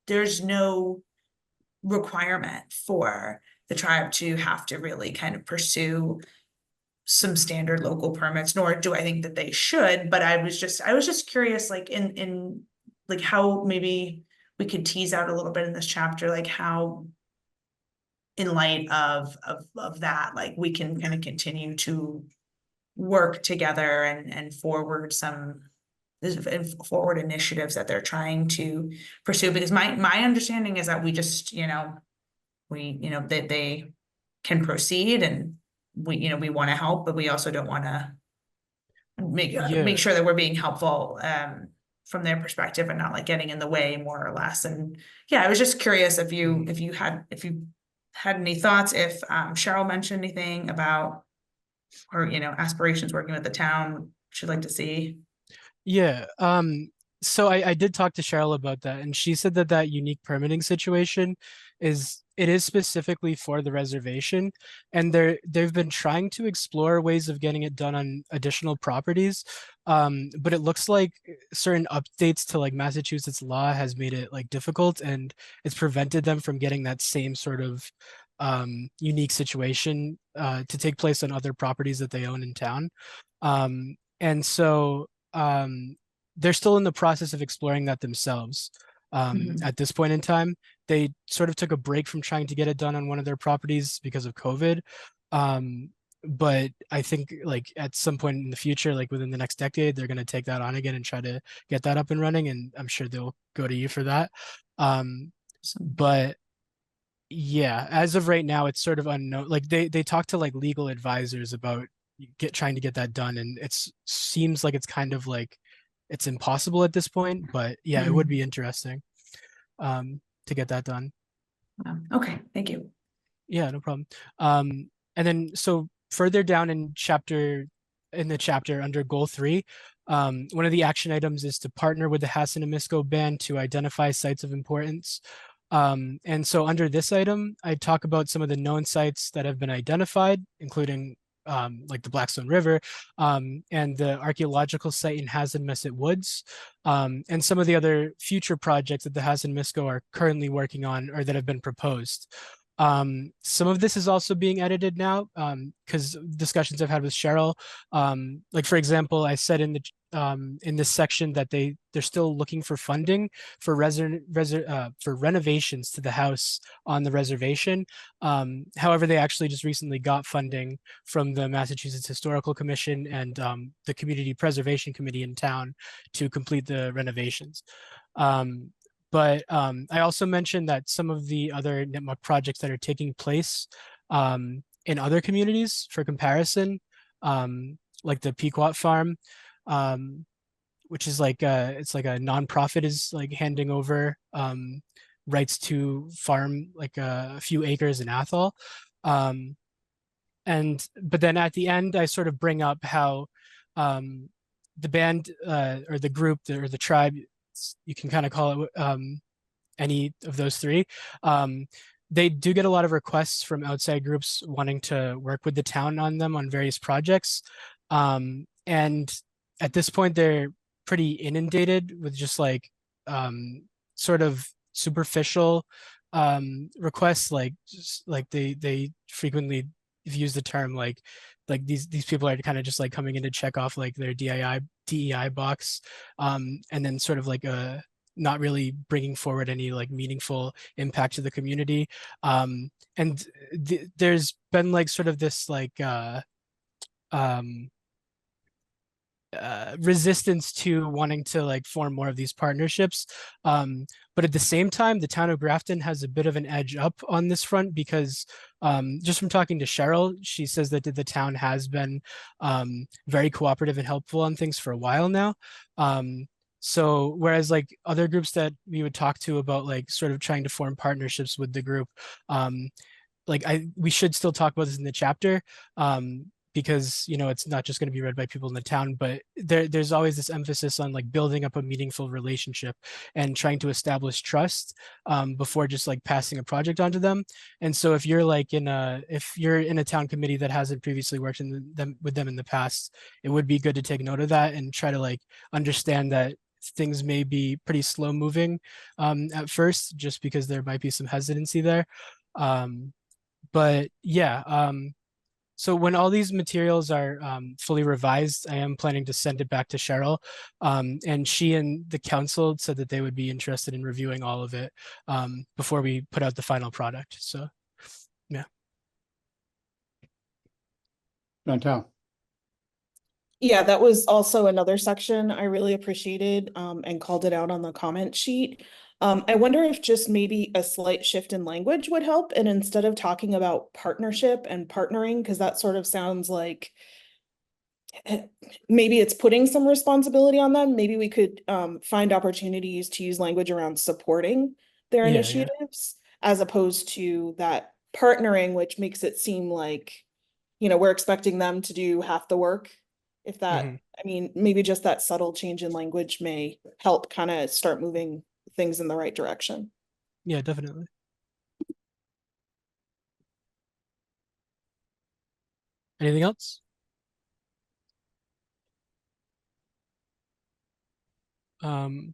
Speaker 4: there's no requirement for the tribe to have to really kind of pursue some standard local permits, nor do I think that they should, but I was just curious, like in like how maybe we could tease out a little bit in this chapter, like how in light of that, like we can kind of continue to work together and forward forward initiatives that they're trying to pursue, because my understanding is that we just, they can proceed, and we want to help, but we also don't want to make sure that we're being helpful from their perspective and not like getting in the way, more or less. And yeah, I was just curious if you had any thoughts, if Cheryl mentioned anything about her, aspirations working with the town she'd like to see.
Speaker 10: Yeah, so I did talk to Cheryl about that, and she said that that unique permitting situation is specifically for the reservation, and they've been trying to explore ways of getting it done on additional properties, but it looks like certain updates to like Massachusetts law has made it like difficult, and it's prevented them from getting that same sort of unique situation to take place on other properties that they own in town, and so they're still in the process of exploring that themselves. At this point in time, they sort of took a break from trying to get it done on one of their properties because of COVID. But I think like at some point in the future, like within the next decade, they're going to take that on again and try to get that up and running. And I'm sure they'll go to you for that. But yeah, as of right now, it's sort of unknown. Like they talk to like legal advisors about trying to get that done, and it seems like it's kind of like it's impossible at this point, but yeah, it would be interesting to get that done.
Speaker 4: Okay, thank you.
Speaker 10: Yeah, no problem. And then so further down in the chapter under goal 3, one of the action items is to partner with the Hassanamisco band to identify sites of importance. And so under this item, I talk about some of the known sites that have been identified, including like the Blackstone River, and the archaeological site in Hassanmesset Woods, and some of the other future projects that the Hassanmisco are currently working on or that have been proposed. Some of this is also being edited now because discussions I've had with Cheryl, like for example, I said in this section that they're still looking for funding for renovations to the house on the reservation. However, they actually just recently got funding from the Massachusetts Historical Commission and the Community Preservation Committee in town to complete the renovations. But I also mentioned that some of the other Nipmuc projects that are taking place in other communities for comparison, like the Pequot Farm, which is like it's like a nonprofit is like handing over rights to farm like a few acres in Athol. But then at the end, I sort of bring up how the band or the group or the tribe, you can kind of call it any of those three. They do get a lot of requests from outside groups wanting to work with the town on them on various projects. And at this point, they're pretty inundated with just like sort of superficial requests, like they frequently use the term like these people are kind of just like coming in to check off like their DEI box, and then sort of like not really bringing forward any like meaningful impact to the community. And there's been like sort of this like resistance to wanting to like form more of these partnerships, but at the same time the town of Grafton has a bit of an edge up on this front because just from talking to Cheryl, she says that the town has been very cooperative and helpful on things for a while now. So whereas like other groups that we would talk to about like sort of trying to form partnerships with the group, like we should still talk about this in the chapter, because it's not just going to be read by people in the town, but there's always this emphasis on like building up a meaningful relationship and trying to establish trust before just like passing a project onto them. And so if you're in a town committee that hasn't previously worked with them in the past, it would be good to take note of that and try to like understand that things may be pretty slow moving at first, just because there might be some hesitancy there. But yeah, so when all these materials are fully revised, I am planning to send it back to Cheryl. And she and the council said that they would be interested in reviewing all of it before we put out the final product. So, yeah.
Speaker 1: Downtown.
Speaker 6: Yeah, that was also another section I really appreciated and called it out on the comment sheet. I wonder if just maybe a slight shift in language would help, and instead of talking about partnership and partnering, because that sort of sounds like maybe it's putting some responsibility on them. Maybe we could find opportunities to use language around supporting their
Speaker 10: Yeah, yeah.
Speaker 6: initiatives as opposed to that partnering, which makes it seem like, we're expecting them to do half the work. If that,
Speaker 10: Mhm.
Speaker 6: I mean, maybe just that subtle change in language may help kind of start moving things in the right direction.
Speaker 10: Yeah, definitely. Anything else? You're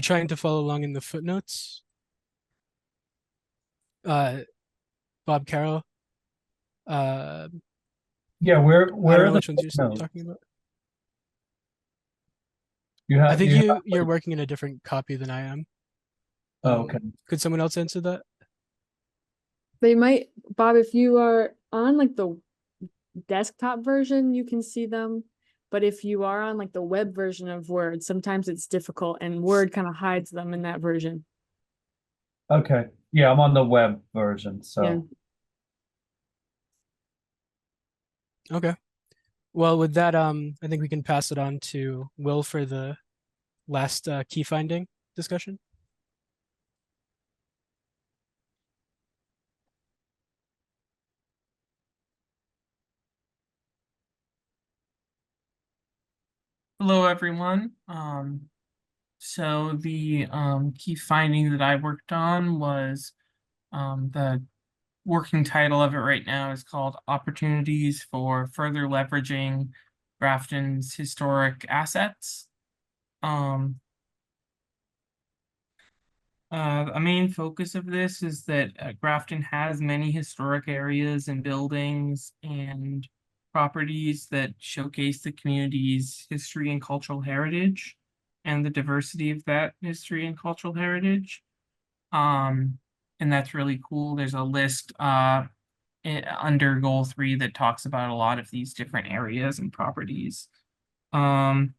Speaker 10: trying to follow along in the footnotes? Bob Carroll?
Speaker 2: Yeah,
Speaker 10: I
Speaker 2: where
Speaker 10: don't
Speaker 2: are
Speaker 10: know
Speaker 2: the
Speaker 10: which ones you're
Speaker 2: footnotes?
Speaker 10: talking about.
Speaker 2: You
Speaker 10: I
Speaker 2: have,
Speaker 10: think
Speaker 2: you have,
Speaker 10: you're working in a different copy than I am.
Speaker 2: oh, okay.
Speaker 10: Could someone else answer that?
Speaker 3: They might, Bob, if you are on like the desktop version, you can see them. But if you are on like the web version of Word, sometimes it's difficult and Word kind of hides them in that version.
Speaker 2: Okay, yeah, I'm on the web version,
Speaker 3: Yeah.
Speaker 2: so.
Speaker 10: Okay. Well, with that, I think we can pass it on to Will for the last key finding discussion.
Speaker 11: Hello, everyone. So the key finding that I worked on was the working title of it right now is called Opportunities for Further Leveraging Grafton's Historic Assets. A main focus of this is that Grafton has many historic areas and buildings and properties that showcase the community's history and cultural heritage and the diversity of that history and cultural heritage. And that's really cool. There's a list under goal 3 that talks about a lot of these different areas and properties. And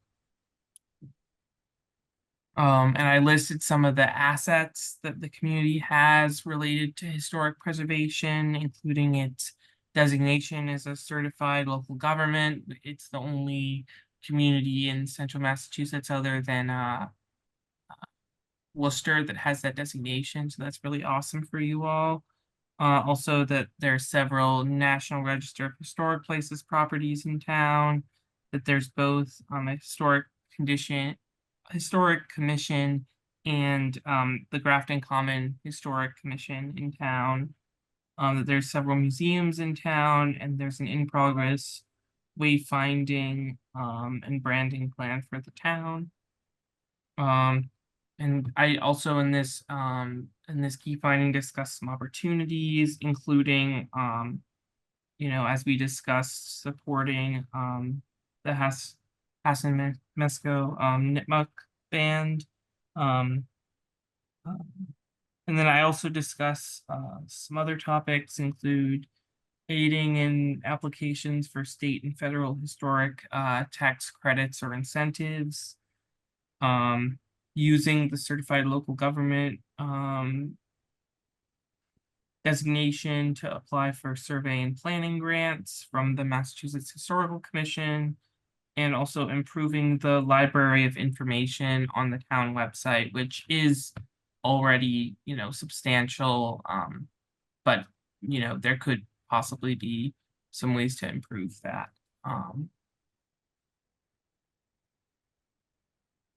Speaker 11: I listed some of the assets that the community has related to historic preservation, including its designation as a certified local government. It's the only community in central Massachusetts other than Worcester that has that designation. So that's really awesome for you all. Also that there are several National Register of Historic Places properties in town, that there's both a historic commission and the Grafton Common Historic Commission in town. That there's several museums in town, and there's an in-progress wayfinding and branding plan for the town. And I also in this key finding discussed some opportunities, including as we discussed, supporting the Hassan Mesco Nipmuc band. And then I also discuss some other topics, include aiding in applications for state and federal historic tax credits or incentives, using the certified local government designation to apply for survey and planning grants from the Massachusetts Historical Commission, and also improving the library of information on the town website, which is already, substantial, but, there could possibly be some ways to improve that.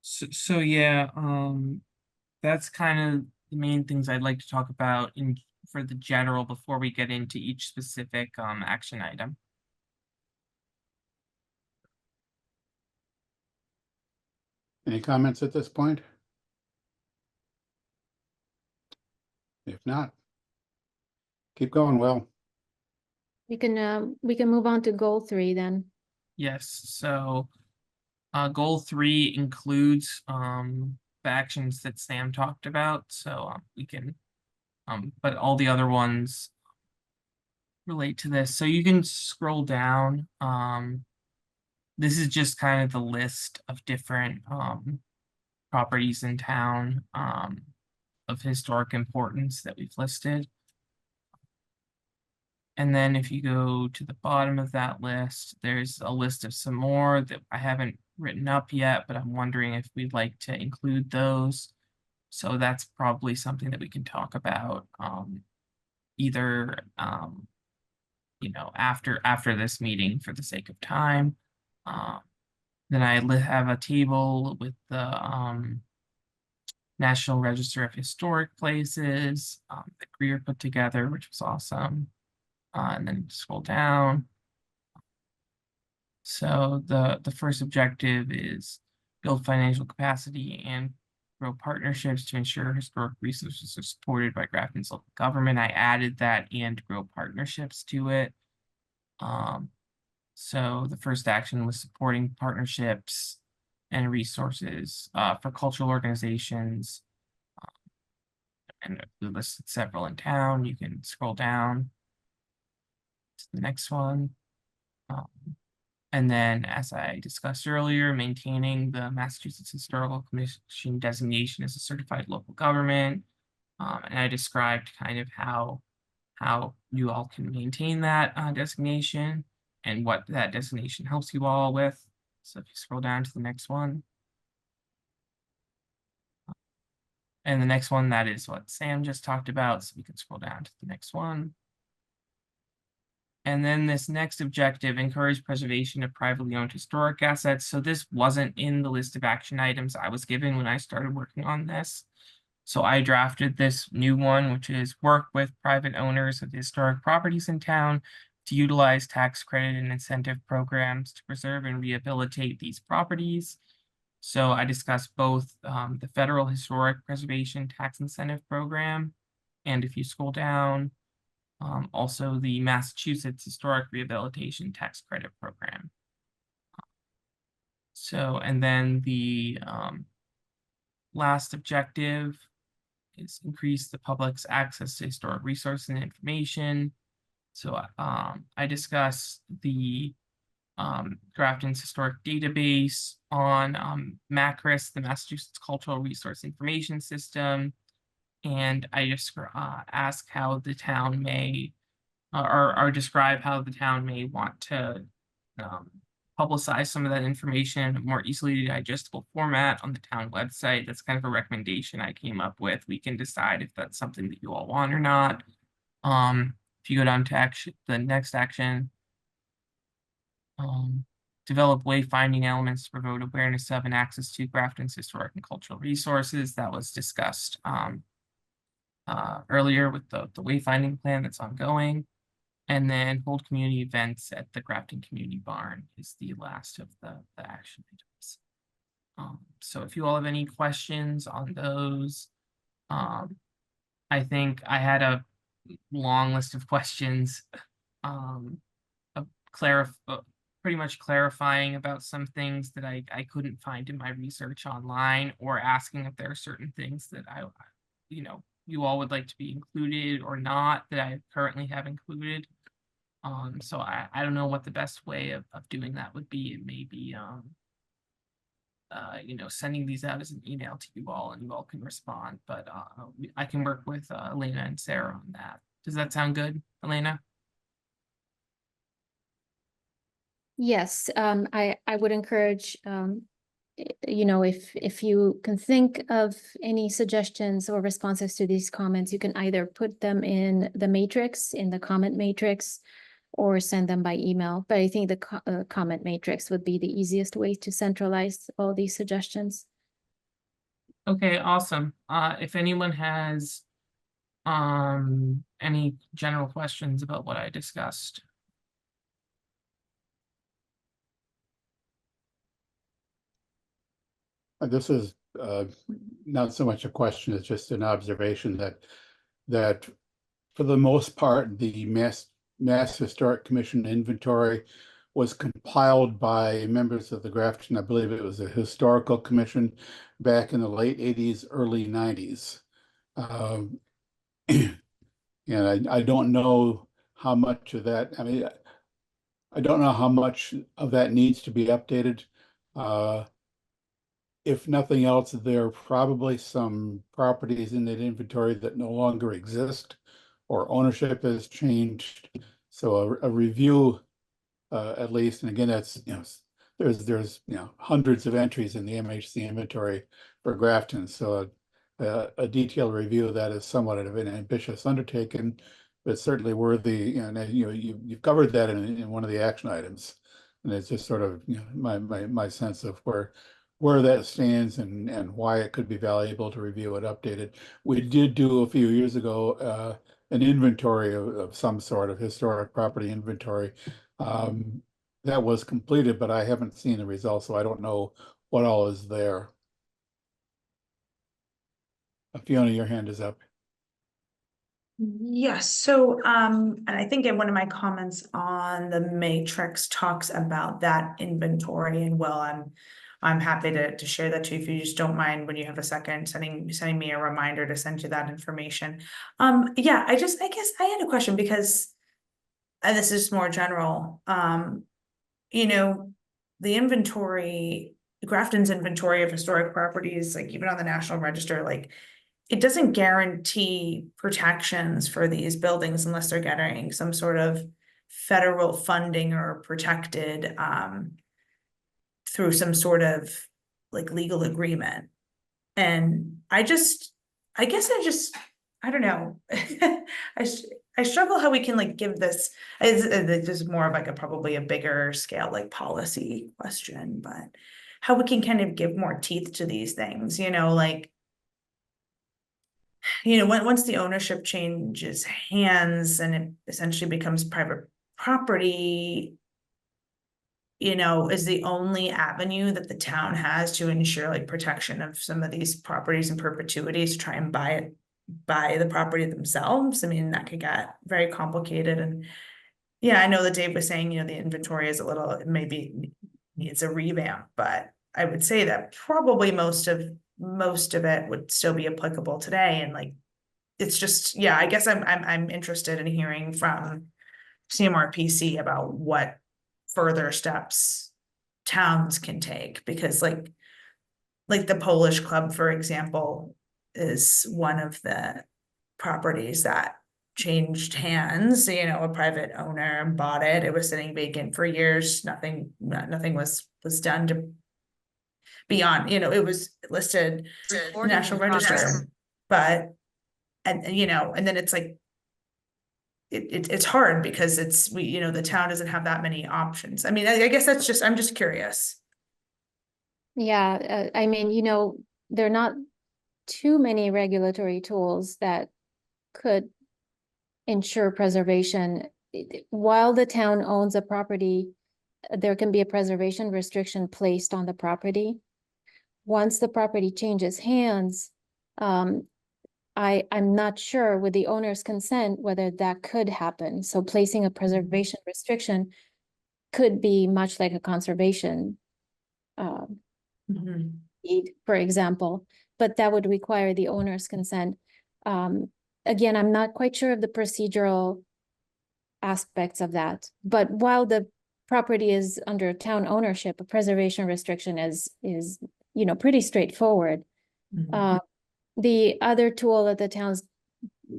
Speaker 11: So yeah, that's kind of the main things I'd like to talk about for the general before we get into each specific action item.
Speaker 1: Any comments at this point? If not, keep going, Will.
Speaker 7: We can move on to goal 3 then.
Speaker 11: Yes, so goal 3 includes the actions that Sam talked about, so we can but all the other ones relate to this. So you can scroll down. This is just kind of the list of different properties in town of historic importance that we've listed. And then if you go to the bottom of that list, there's a list of some more that I haven't written up yet, but I'm wondering if we'd like to include those. So that's probably something that we can talk about either you know, after this meeting for the sake of time. Then I have a table with the National Register of Historic Places that Greer put together, which was awesome. And then scroll down. So the first objective is build financial capacity and grow partnerships to ensure historic resources are supported by Grafton's local government. I added that and grow partnerships to it. So the first action was supporting partnerships and resources for cultural organizations. And we listed several in town. You can scroll down to the next one. And then, as I discussed earlier, maintaining the Massachusetts Historical Commission designation as a certified local government. And I described kind of how you all can maintain that designation and what that designation helps you all with. So if you scroll down to the next one. And the next one, that is what Sam just talked about. So we can scroll down to the next one. And then this next objective, encourage preservation of privately owned historic assets. So this wasn't in the list of action items I was given when I started working on this. So I drafted this new one, which is work with private owners of historic properties in town to utilize tax credit and incentive programs to preserve and rehabilitate these properties. So I discussed both the Federal Historic Preservation Tax Incentive Program, and if you scroll down, also the Massachusetts Historic Rehabilitation Tax Credit Program. So, and then the last objective is increase the public's access to historic resources and information. So I discussed the Grafton's historic database on MACRIS, the Massachusetts Cultural Resource Information System. And I just ask how the town may, or describe how the town may want to publicize some of that information in a more easily digestible format on the town website. That's kind of a recommendation I came up with. We can decide if that's something that you all want or not. If you go down to the next action, develop wayfinding elements to promote awareness of and access to Grafton's historic and cultural resources. That was discussed earlier with the wayfinding plan that's ongoing. And then hold community events at the Grafton Community Barn is the last of the action items. So if you all have any questions on those, I think I had a long list of questions, pretty much clarifying about some things that I couldn't find in my research online, or asking if there are certain things that you all would like to be included or not that I currently have included. So I don't know what the best way of doing that would be. It may be, sending these out as an email to you all and you all can respond, but I can work with Elena and Sarah on that. Does that sound good, Elena?
Speaker 7: Yes, I would encourage, if you can think of any suggestions or responses to these comments, you can either put them in the matrix, in the comment matrix, or send them by email. But I think the comment matrix would be the easiest way to centralize all these suggestions.
Speaker 11: Okay, awesome. If anyone has any general questions about what I discussed.
Speaker 1: This is not so much a question, it's just an observation that for the most part, the Mass Historic Commission inventory was compiled by members of the Grafton, I believe it was a historical commission back in the late 80s, early 90s. And I don't know how much of that, I mean, I don't know how much of that needs to be updated. If nothing else, there are probably some properties in that inventory that no longer exist or ownership has changed. So a review, at least, and again, that's, there's hundreds of entries in the MHC inventory for Grafton. So a detailed review of that is somewhat of an ambitious undertaking, but certainly worthy. And you've covered that in one of the action items, and it's just sort of my sense of where that stands and why it could be valuable to review it, update it. We did do a few years ago an inventory of some sort of historic property inventory. That was completed, but I haven't seen the results, so I don't know what all is there. Fiona, your hand is up.
Speaker 4: Yes, so and I think in one of my comments on the matrix talks about that inventory, and I'm happy to share that too, if you just don't mind, when you have a second, sending me a reminder to send you that information. Yeah, I guess I had a question because, and this is more general, the inventory, Grafton's inventory of historic properties, like even on the National Register, like it doesn't guarantee protections for these buildings unless they're getting some sort of federal funding or protected through some sort of like legal agreement. And I don't know. I struggle how we can like give this, this is more of like probably a bigger scale, like policy question, but how we can kind of give more teeth to these things, like, once the ownership changes hands and it essentially becomes private property, is the only avenue that the town has to ensure like protection of some of these properties in perpetuity to try and buy the property themselves. I mean, that could get very complicated. And yeah, I know that Dave was saying, the inventory is maybe needs a revamp, but I would say that probably most of it would still be applicable today. And like, it's just, yeah, I guess I'm interested in hearing from CMRPC about what further steps towns can take, because like the Polish Club, for example, is one of the properties that changed hands. A private owner bought it. It was sitting vacant for years. Nothing was done to beyond, it was listed in the National Register, but and then it's like it's hard because the town doesn't have that many options. I mean, I guess I'm just curious.
Speaker 7: Yeah, I mean, there are not too many regulatory tools that could ensure preservation. While the town owns a property, there can be a preservation restriction placed on the property. Once the property changes hands, I'm not sure with the owner's consent whether that could happen. So placing a preservation restriction could be much like a conservation deed, for example, but that would require the owner's consent. Again, I'm not quite sure of the procedural aspects of that, but while the property is under town ownership, a preservation restriction is pretty straightforward. The other tool at the town's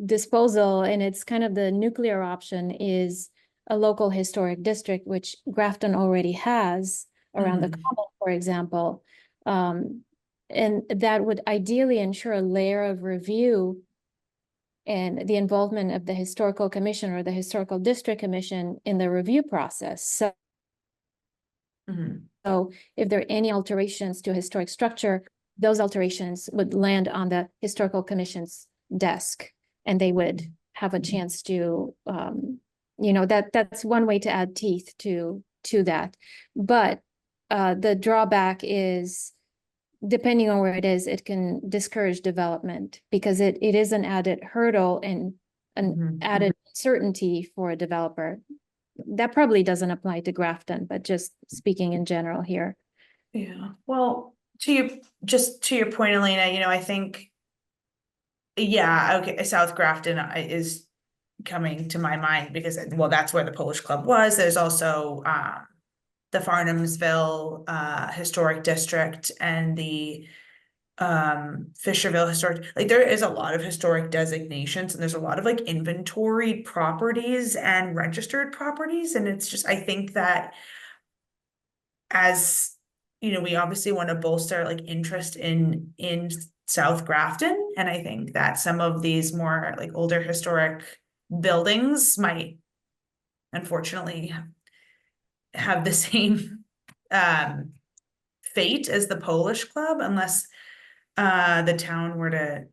Speaker 7: disposal, and it's kind of the nuclear option, is a local historic district, which Grafton already has around the common, for example. And that would ideally ensure a layer of review and the involvement of the historical commission or the historical district commission in the review process. So
Speaker 4: Mhm.
Speaker 7: So if there are any alterations to historic structure, those alterations would land on the historical commission's desk, and they would have a chance to, that's one way to add teeth to that. But the drawback is, depending on where it is, it can discourage development because it is an added hurdle and an
Speaker 4: Mhm.
Speaker 7: added certainty for a developer. That probably doesn't apply to Grafton, but just speaking in general here.
Speaker 4: Yeah, well, to your point, Elena, I think. Yeah, okay, South Grafton is coming to my mind because, well, that's where the Polish Club was. There's also the Farnhamsville Historic District and the Fisherville Historic, like there is a lot of historic designations and there's a lot of like inventoried properties and registered properties, and it's just, I think that as we obviously want to bolster like interest in South Grafton, and I think that some of these more like older historic buildings might unfortunately have the same fate as the Polish Club unless the town were to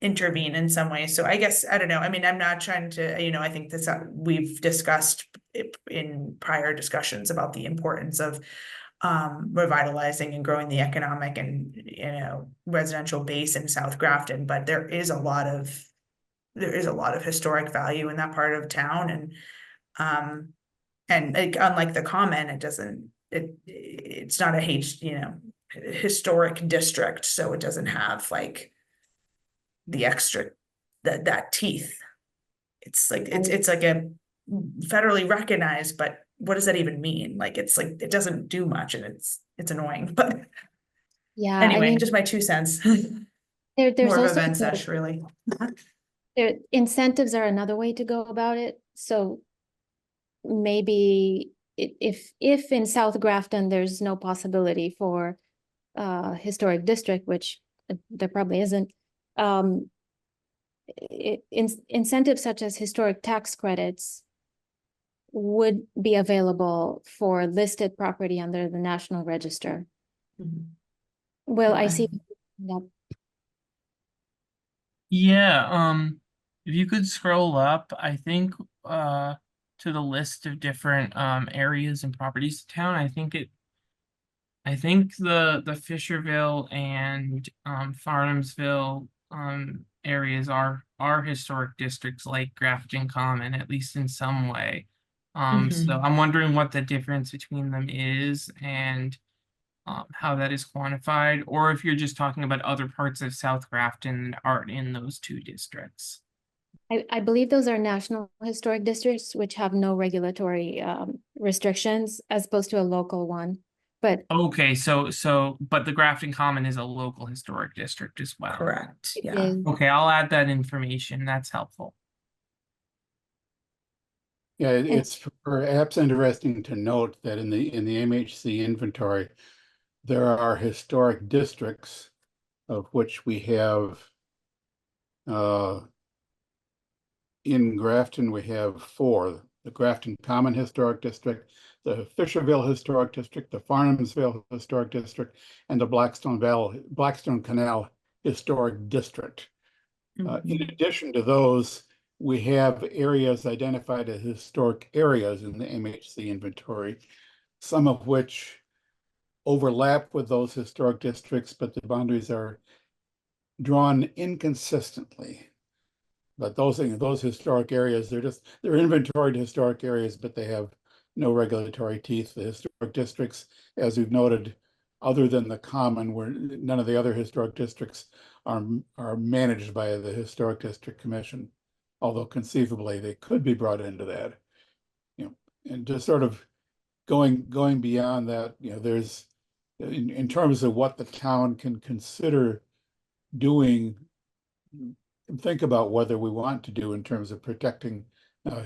Speaker 4: intervene in some way. So I guess, I don't know. I mean, I'm not trying to, I think that's, we've discussed it in prior discussions about the importance of revitalizing and growing the economic and, residential base in South Grafton, but there is a lot of historic value in that part of town. And like, unlike the Common, it's not a historic district, so it doesn't have like the extra that teeth. It's like it's like a federally recognized, but what does that even mean? Like it's like it doesn't do much, and it's annoying. But
Speaker 7: Yeah,
Speaker 4: anyway, just my 2 cents.
Speaker 7: there's
Speaker 4: More of a
Speaker 7: also
Speaker 4: Vensesh, really.
Speaker 7: incentives are another way to go about it. So maybe if in South Grafton there's no possibility for historic district, which there probably isn't, incentives such as historic tax credits would be available for listed property under the National Register.
Speaker 4: Mhm.
Speaker 7: Well, I
Speaker 4: Okay.
Speaker 7: see. Yep.
Speaker 11: Yeah, if you could scroll up, I think to the list of different areas and properties of town, I think the Fisherville and Farnhamsville areas are historic districts like Grafton Common, at least in some way. So I'm wondering what the difference between them is and how that is quantified, or if you're just talking about other parts of South Grafton that aren't in those two districts.
Speaker 7: I believe those are national historic districts, which have no regulatory restrictions as opposed to a local one. But
Speaker 11: Okay, but the Grafton Common is a local historic district as well.
Speaker 4: Correct.
Speaker 7: it
Speaker 4: Yeah.
Speaker 7: is-
Speaker 11: Okay, I'll add that information. That's helpful.
Speaker 1: Yeah, it's perhaps interesting to note that in the MHC inventory, there are historic districts of which we have in Grafton, we have 4: the Grafton Common Historic District, the Fisherville Historic District, the Farnhamsville Historic District, and the Blackstone Canal Historic District. In addition to those, we have areas identified as historic areas in the MHC inventory, some of which overlap with those historic districts, but the boundaries are drawn inconsistently. But those historic areas, they're inventoried historic areas, but they have no regulatory teeth. The historic districts, as we've noted, other than the Common, where none of the other historic districts are managed by the Historic District Commission, although conceivably they could be brought into that. And just sort of going beyond that, there's in terms of what the town can consider doing, think about whether we want to do in terms of protecting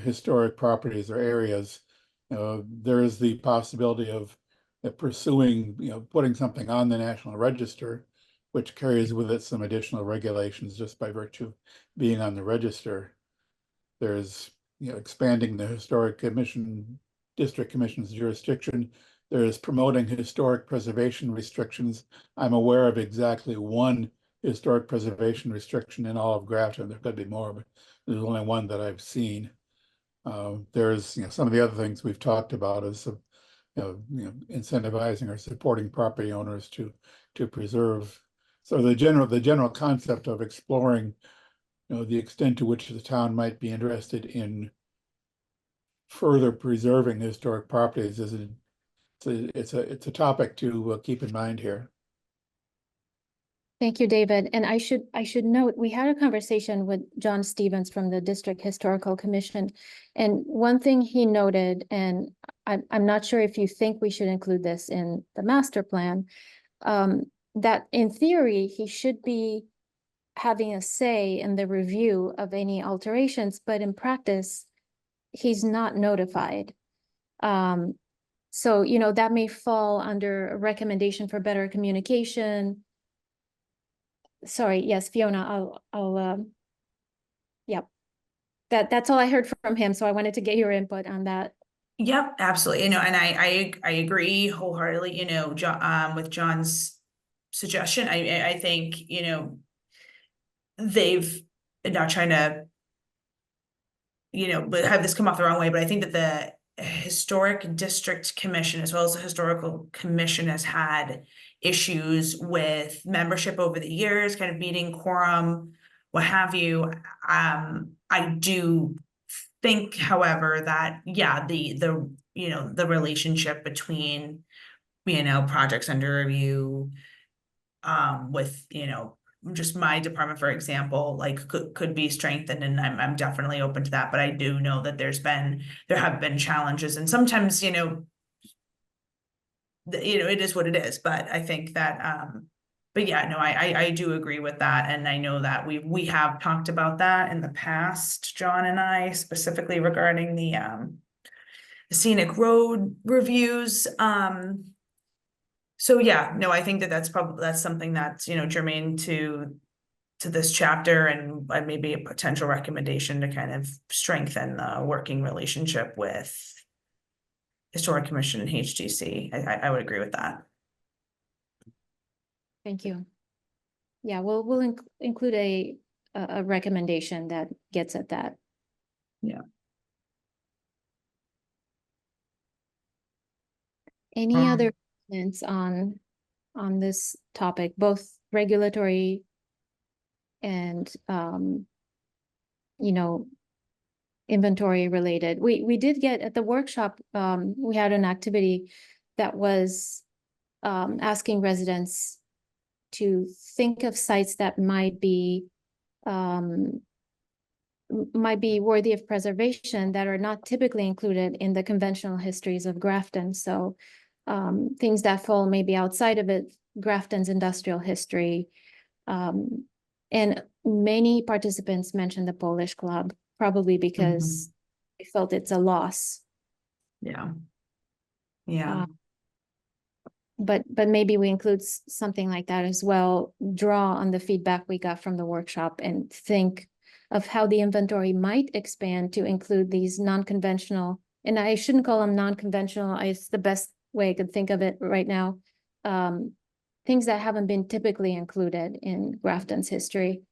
Speaker 1: historic properties or areas. There is the possibility of pursuing, putting something on the National Register, which carries with it some additional regulations just by virtue of being on the register. There's, expanding the historic commission, district commission's jurisdiction. There's promoting historic preservation restrictions. I'm aware of exactly one historic preservation restriction in all of Grafton. There could be more, but there's only one that I've seen. There's, some of the other things we've talked about is, incentivizing or supporting property owners to preserve. So the general concept of exploring, the extent to which the town might be interested in further preserving historic properties is it's a topic to keep in mind here.
Speaker 7: Thank you, David. And I should note, we had a conversation with John Stevens from the District Historical Commission. And one thing he noted, and I'm not sure if you think we should include this in the master plan, that in theory, he should be having a say in the review of any alterations, but in practice, he's not notified. So, that may fall under a recommendation for better communication. Sorry, yes, Fiona, yep. That's all I heard from him, so I wanted to get your input on that.
Speaker 4: Yep, absolutely. And I agree wholeheartedly, with John's suggestion. I think, they've, not trying to, but have this come off the wrong way, but I think that the Historic District Commission, as well as the Historical Commission, has had issues with membership over the years, kind of meeting quorum, what have you. I do think, however, that the relationship between projects under review with just my department, for example, like could be strengthened, and I'm definitely open to that. But I do know that there have been challenges, and sometimes it is what it is. But I think that but yeah, no, I do agree with that, and I know that we have talked about that in the past, John and I, specifically regarding the scenic road reviews. So yeah, no, I think that's something that's germane to this chapter, and maybe a potential recommendation to kind of strengthen the working relationship with Historic Commission and HDC. I would agree with that.
Speaker 7: Thank you. Yeah, we'll include a recommendation that gets at that.
Speaker 4: Yeah.
Speaker 7: Any other comments on this topic, both regulatory and inventory related? We did get at the workshop, we had an activity that was asking residents to think of sites that might be worthy of preservation that are not typically included in the conventional histories of Grafton. So things that fall maybe outside of it, Grafton's industrial history. And many participants mentioned the Polish Club, probably because they felt it's a loss.
Speaker 4: Yeah. Yeah.
Speaker 7: But maybe we include something like that as well, draw on the feedback we got from the workshop and think of how the inventory might expand to include these non-conventional, and I shouldn't call them non-conventional, it's the best way I could think of it right now, things that haven't been typically included in Grafton's history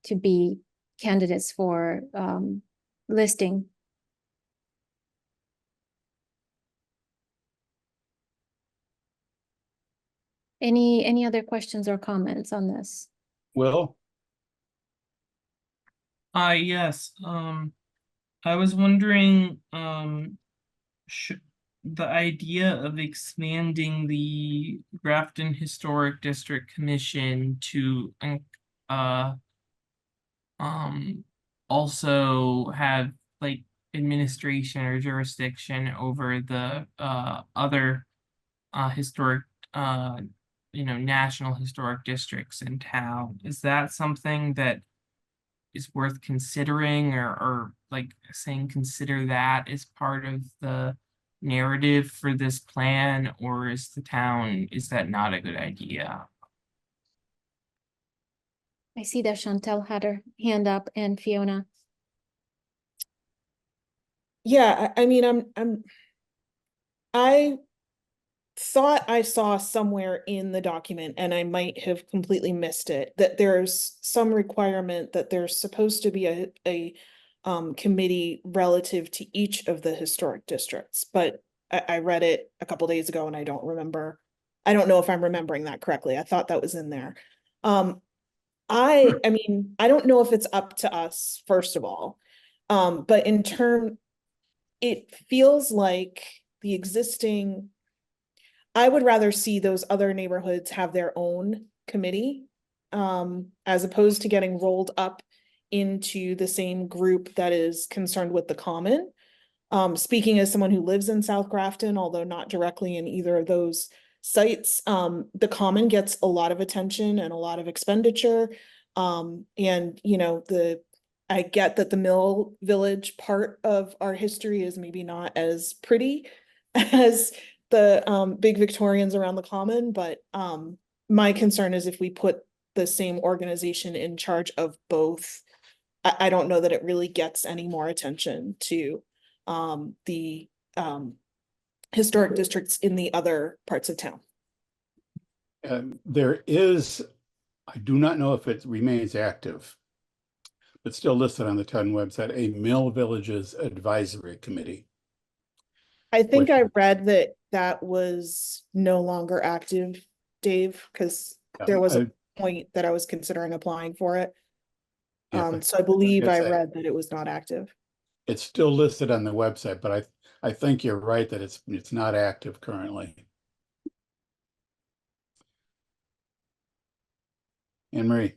Speaker 7: to be candidates for listing. Any other questions or comments on this?
Speaker 1: Will?
Speaker 11: Yes. I was wondering, should the idea of expanding the Grafton Historic District Commission to also have like administration or jurisdiction over the other historic national historic districts in town, is that something that is worth considering, or like saying consider that as part of the narrative for this plan, or is that not a good idea?
Speaker 7: I see that Chantel had her hand up and Fiona.
Speaker 6: Yeah, I mean, I thought I saw somewhere in the document, and I might have completely missed it, that there's some requirement that there's supposed to be a committee relative to each of the historic districts, but I read it a couple days ago and I don't remember. I don't know if I'm remembering that correctly. I thought that was in there. I mean, I don't know if it's up to us, first of all. But in turn, it feels like the existing, I would rather see those other neighborhoods have their own committee, as opposed to getting rolled up into the same group that is concerned with the common. Speaking as someone who lives in South Grafton, although not directly in either of those sites, the common gets a lot of attention and a lot of expenditure. And you know, I get that the Mill Village part of our history is maybe not as pretty as the big Victorians around the common, but my concern is if we put the same organization in charge of both, I don't know that it really gets any more attention to the historic districts in the other parts of town.
Speaker 1: There is, I do not know if it remains active, but still listed on the town website, a Mill Villages Advisory Committee.
Speaker 6: I think
Speaker 1: Which-
Speaker 6: I read that that was no longer active, Dave, because there was a point that I was considering applying for it.
Speaker 1: Yeah,
Speaker 6: So I believe I
Speaker 1: it's a-
Speaker 6: read that it was not active.
Speaker 1: It's still listed on the website, but I think you're right that it's not active currently. Anne Marie.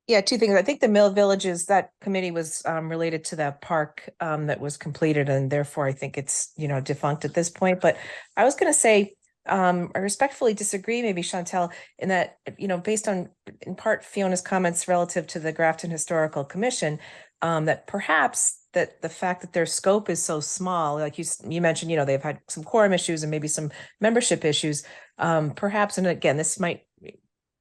Speaker 12: Yeah, two things. I think the Mill Villages, that committee was related to that park that was completed, and therefore I think it's, you know, defunct at this point. But I was going to say, I respectfully disagree, maybe Chantel, in that, you know, based on in part Fiona's comments relative to the Grafton Historical Commission, that perhaps that the fact that their scope is so small, like you mentioned, you know, they've had some quorum issues and maybe some membership issues, perhaps, and again, this might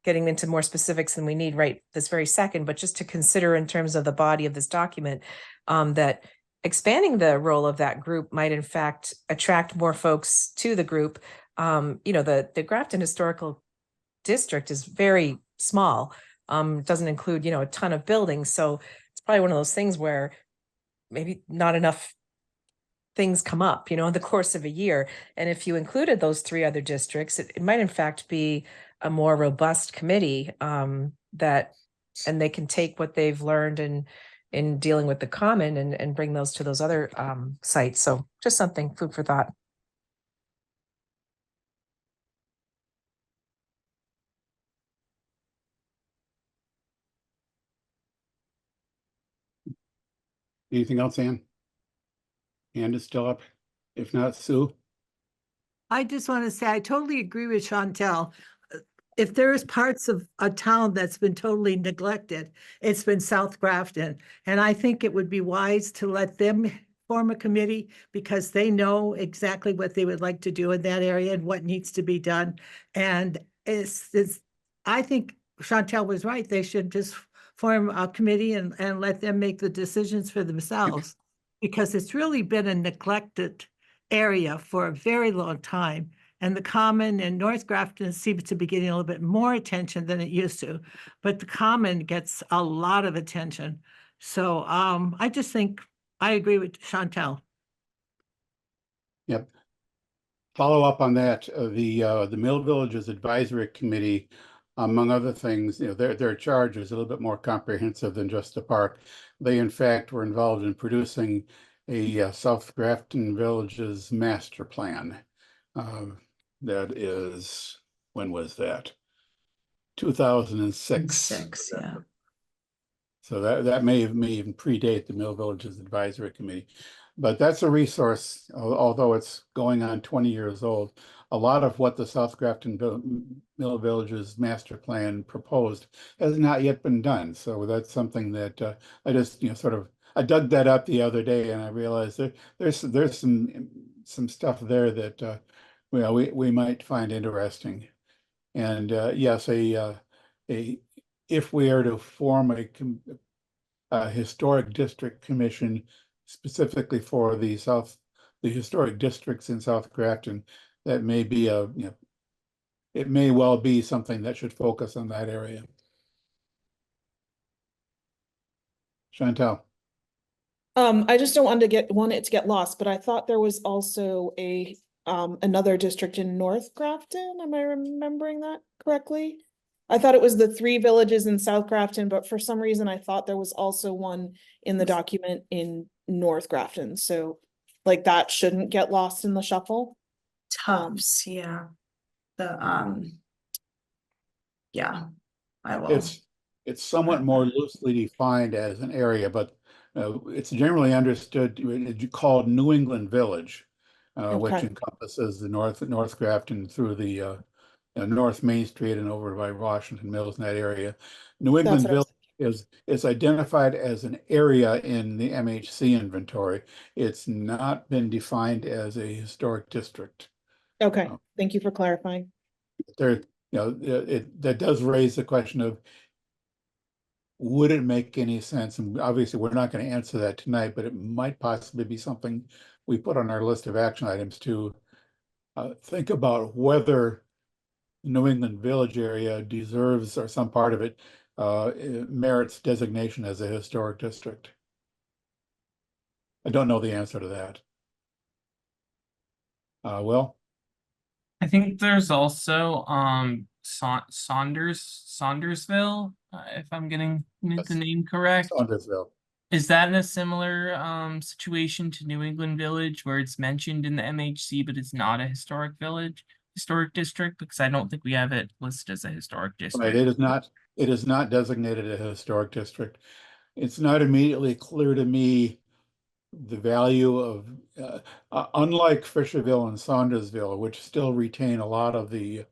Speaker 12: getting into more specifics than we need right this very second, but just to consider in terms of the body of this document, that expanding the role of that group might in fact attract more folks to the group. You know, the Grafton Historical District is very small, doesn't include, you know, a ton of buildings. So it's probably one of those things where maybe not enough things come up, you know, in the course of a year. And if you included those three other districts, it might in fact be a more robust committee that, and they can take what they've learned in dealing with the common and bring those to those other sites. So just something, food for thought.
Speaker 1: Anything else, Anne? Hand is still up. If not, Sue?
Speaker 13: I just want to say, I totally agree with Chantel. If there is parts of a town that's been totally neglected, it's been South Grafton. And I think it would be wise to let them form a committee because they know exactly what they would like to do in that area and what needs to be done. And I think Chantel was right. They should just form a committee and let them make the decisions for themselves because it's really been a neglected area for a very long time. And the common and North Grafton seems to be getting a little bit more attention than it used to, but the common gets a lot of attention. So I just think I agree with Chantel.
Speaker 1: Yep. Follow up on that, the Mill Villages Advisory Committee, among other things, you know, their charge is a little bit more comprehensive than just the park. They in fact were involved in producing a South Grafton Villages master plan. That is, when was that? 2006.
Speaker 12: Yeah.
Speaker 1: So that may even predate the Mill Villages Advisory Committee. But that's a resource, although it's going on 20 years old. A lot of what the South Grafton Mill Villages master plan proposed has not yet been done. So that's something that I just, you know, I dug that up the other day and I realized there's some stuff there that well, we might find interesting. And yes, a if we are to form a historic district commission specifically for the historic districts in South Grafton, that may be it may well be something that should focus on that area. Chantal.
Speaker 6: I just don't want it to get lost, but I thought there was also another district in North Grafton. Am I remembering that correctly? I thought it was the 3 villages in South Grafton, but for some reason I thought there was also one in the document in North Grafton. So like that shouldn't get lost in the shuffle.
Speaker 4: Tufts, yeah. Yeah, I will.
Speaker 1: It's somewhat more loosely defined as an area, but it's generally understood, called New England Village, which
Speaker 6: Okay.
Speaker 1: encompasses the North Grafton through the North Main Street and over by Washington Mills in that area. New England
Speaker 6: what I was
Speaker 1: Village is identified as an area in the MHC inventory. It's not been defined as a historic district.
Speaker 6: Okay, thank you for clarifying.
Speaker 1: There, that does raise the question of, would it make any sense? And obviously, we're not going to answer that tonight, but it might possibly be something we put on our list of action items to think about whether New England Village area deserves, or some part of it merits designation as a historic district. I don't know the answer to that. Will?
Speaker 11: I think there's also Saundersville, if I'm getting the name correct.
Speaker 1: Saundersville.
Speaker 11: Is that in a similar situation to New England Village, where it's mentioned in the MHC, but it's not a historic district? Because I don't think we have it listed as a historic district.
Speaker 1: Right, it is not designated a historic district. It's not immediately clear to me the value of, unlike Fisherville and Saundersville, which still retain a lot of the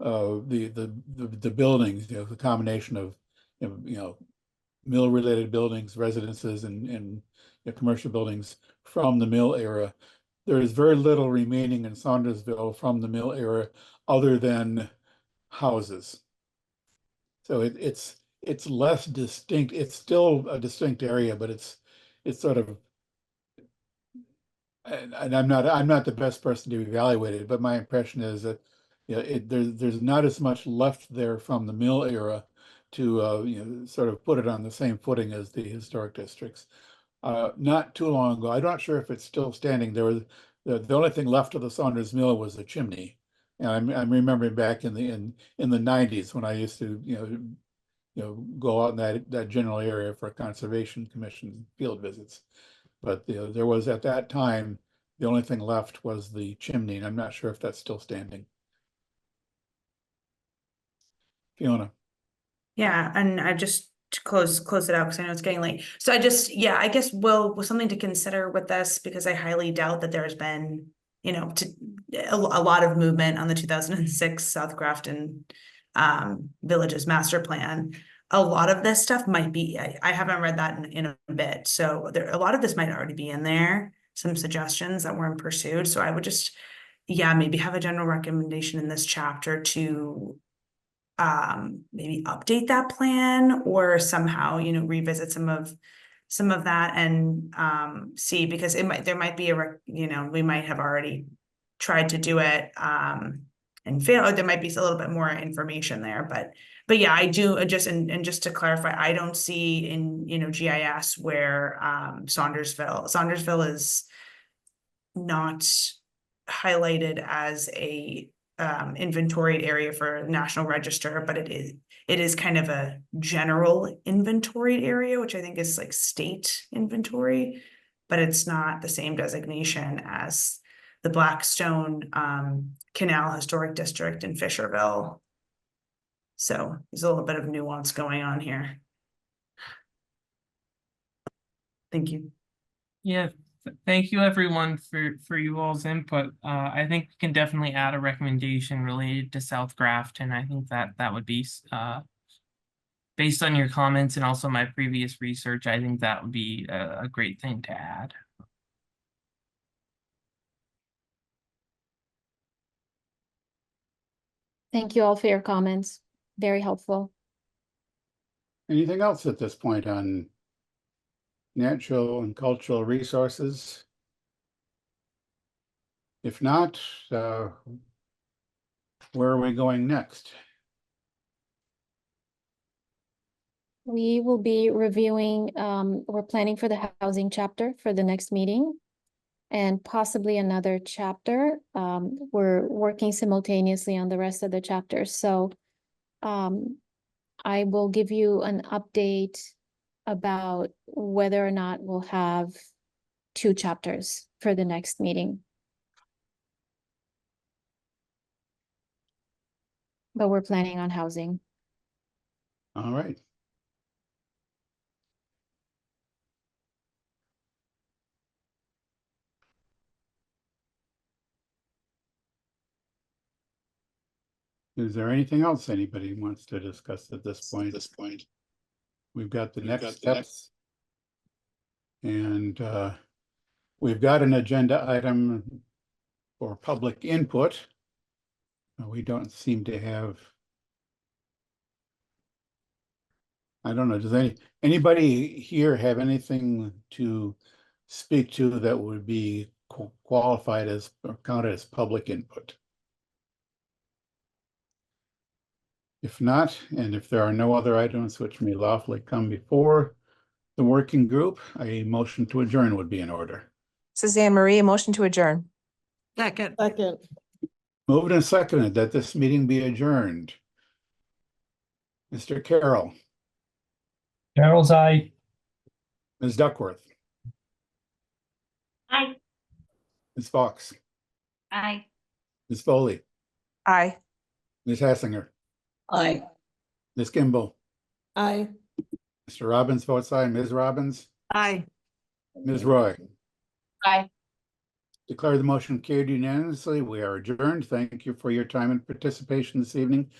Speaker 1: buildings, the combination of mill-related buildings, residences, and commercial buildings from the mill era. There is very little remaining in Saundersville from the mill era other than houses. So it's less distinct. It's still a distinct area, but it's sort of, and I'm not the best person to evaluate it, but my impression is that there's not as much left there from the mill era to sort of put it on the same footing as the historic districts. Not too long ago, I'm not sure if it's still standing. There was the only thing left of the Saunders Mill was a chimney, and I'm remembering back in the 90s when I used to go out in that general area for conservation commission field visits. But there was, at that time, the only thing left was the chimney, and I'm not sure if that's still standing. Fiona.
Speaker 4: Yeah, and I just to close it out because I know it's getting late. So I guess with something to consider with this, because I highly doubt that there's been, a lot of movement on the 2006 South Grafton Villages Master Plan. A lot of this stuff might be, I haven't read that in a bit. So a lot of this might already be in there, some suggestions that weren't pursued. So I would just, maybe have a general recommendation in this chapter to maybe update that plan or somehow, revisit some of that and see, because there might be we might have already tried to do it and failed. There might be a little bit more information there, but yeah, I do just to clarify, I don't see in GIS where Saundersville is not highlighted as a inventoried area for National Register, but it is kind of a general inventoried area, which I think is like state inventory, but it's not the same designation as the Blackstone Canal Historic District in Fisherville. So there's a little bit of nuance going on here. Thank you.
Speaker 11: Yeah, thank you everyone for you all's input. I think we can definitely add a recommendation related to South Grafton. I think that would be based on your comments and also my previous research. I think that would be a great thing to add.
Speaker 7: Thank you all for your comments. Very helpful.
Speaker 1: Anything else at this point on natural and cultural resources? If not, where are we going next?
Speaker 7: We will be reviewing, we're planning for the housing chapter for the next meeting. And possibly another chapter. We're working simultaneously on the rest of the chapters, so I will give you an update about whether or not we'll have 2 chapters for the next meeting. But we're planning on housing.
Speaker 1: All right. Is there anything else anybody wants to discuss at this point? We've got the next steps. And we've got an agenda item for public input. We don't seem to have. I don't know, does anybody here have anything to speak to that would be qualified as or counted as public input? If not, and if there are no other items which may lawfully come before the working group, a motion to adjourn would be in order.
Speaker 12: Suzanne Marie, a motion to adjourn.
Speaker 13: Second.
Speaker 6: Second.
Speaker 1: Moved and seconded that this meeting be adjourned. Mr. Carroll,
Speaker 2: Carol's eye.
Speaker 1: Ms. Duckworth,
Speaker 8: Aye.
Speaker 1: Ms. Fox,
Speaker 8: Aye.
Speaker 1: Ms. Foley,
Speaker 12: Aye.
Speaker 1: Ms. Hassinger,
Speaker 5: Aye.
Speaker 1: Ms. Kimball,
Speaker 6: Aye.
Speaker 1: Mr. Robbins votes aye. Ms. Robbins,
Speaker 13: Aye.
Speaker 1: Ms. Roy.
Speaker 8: Aye.
Speaker 1: Declare the motion carried unanimously. We are adjourned. Thank you for your time and participation this evening.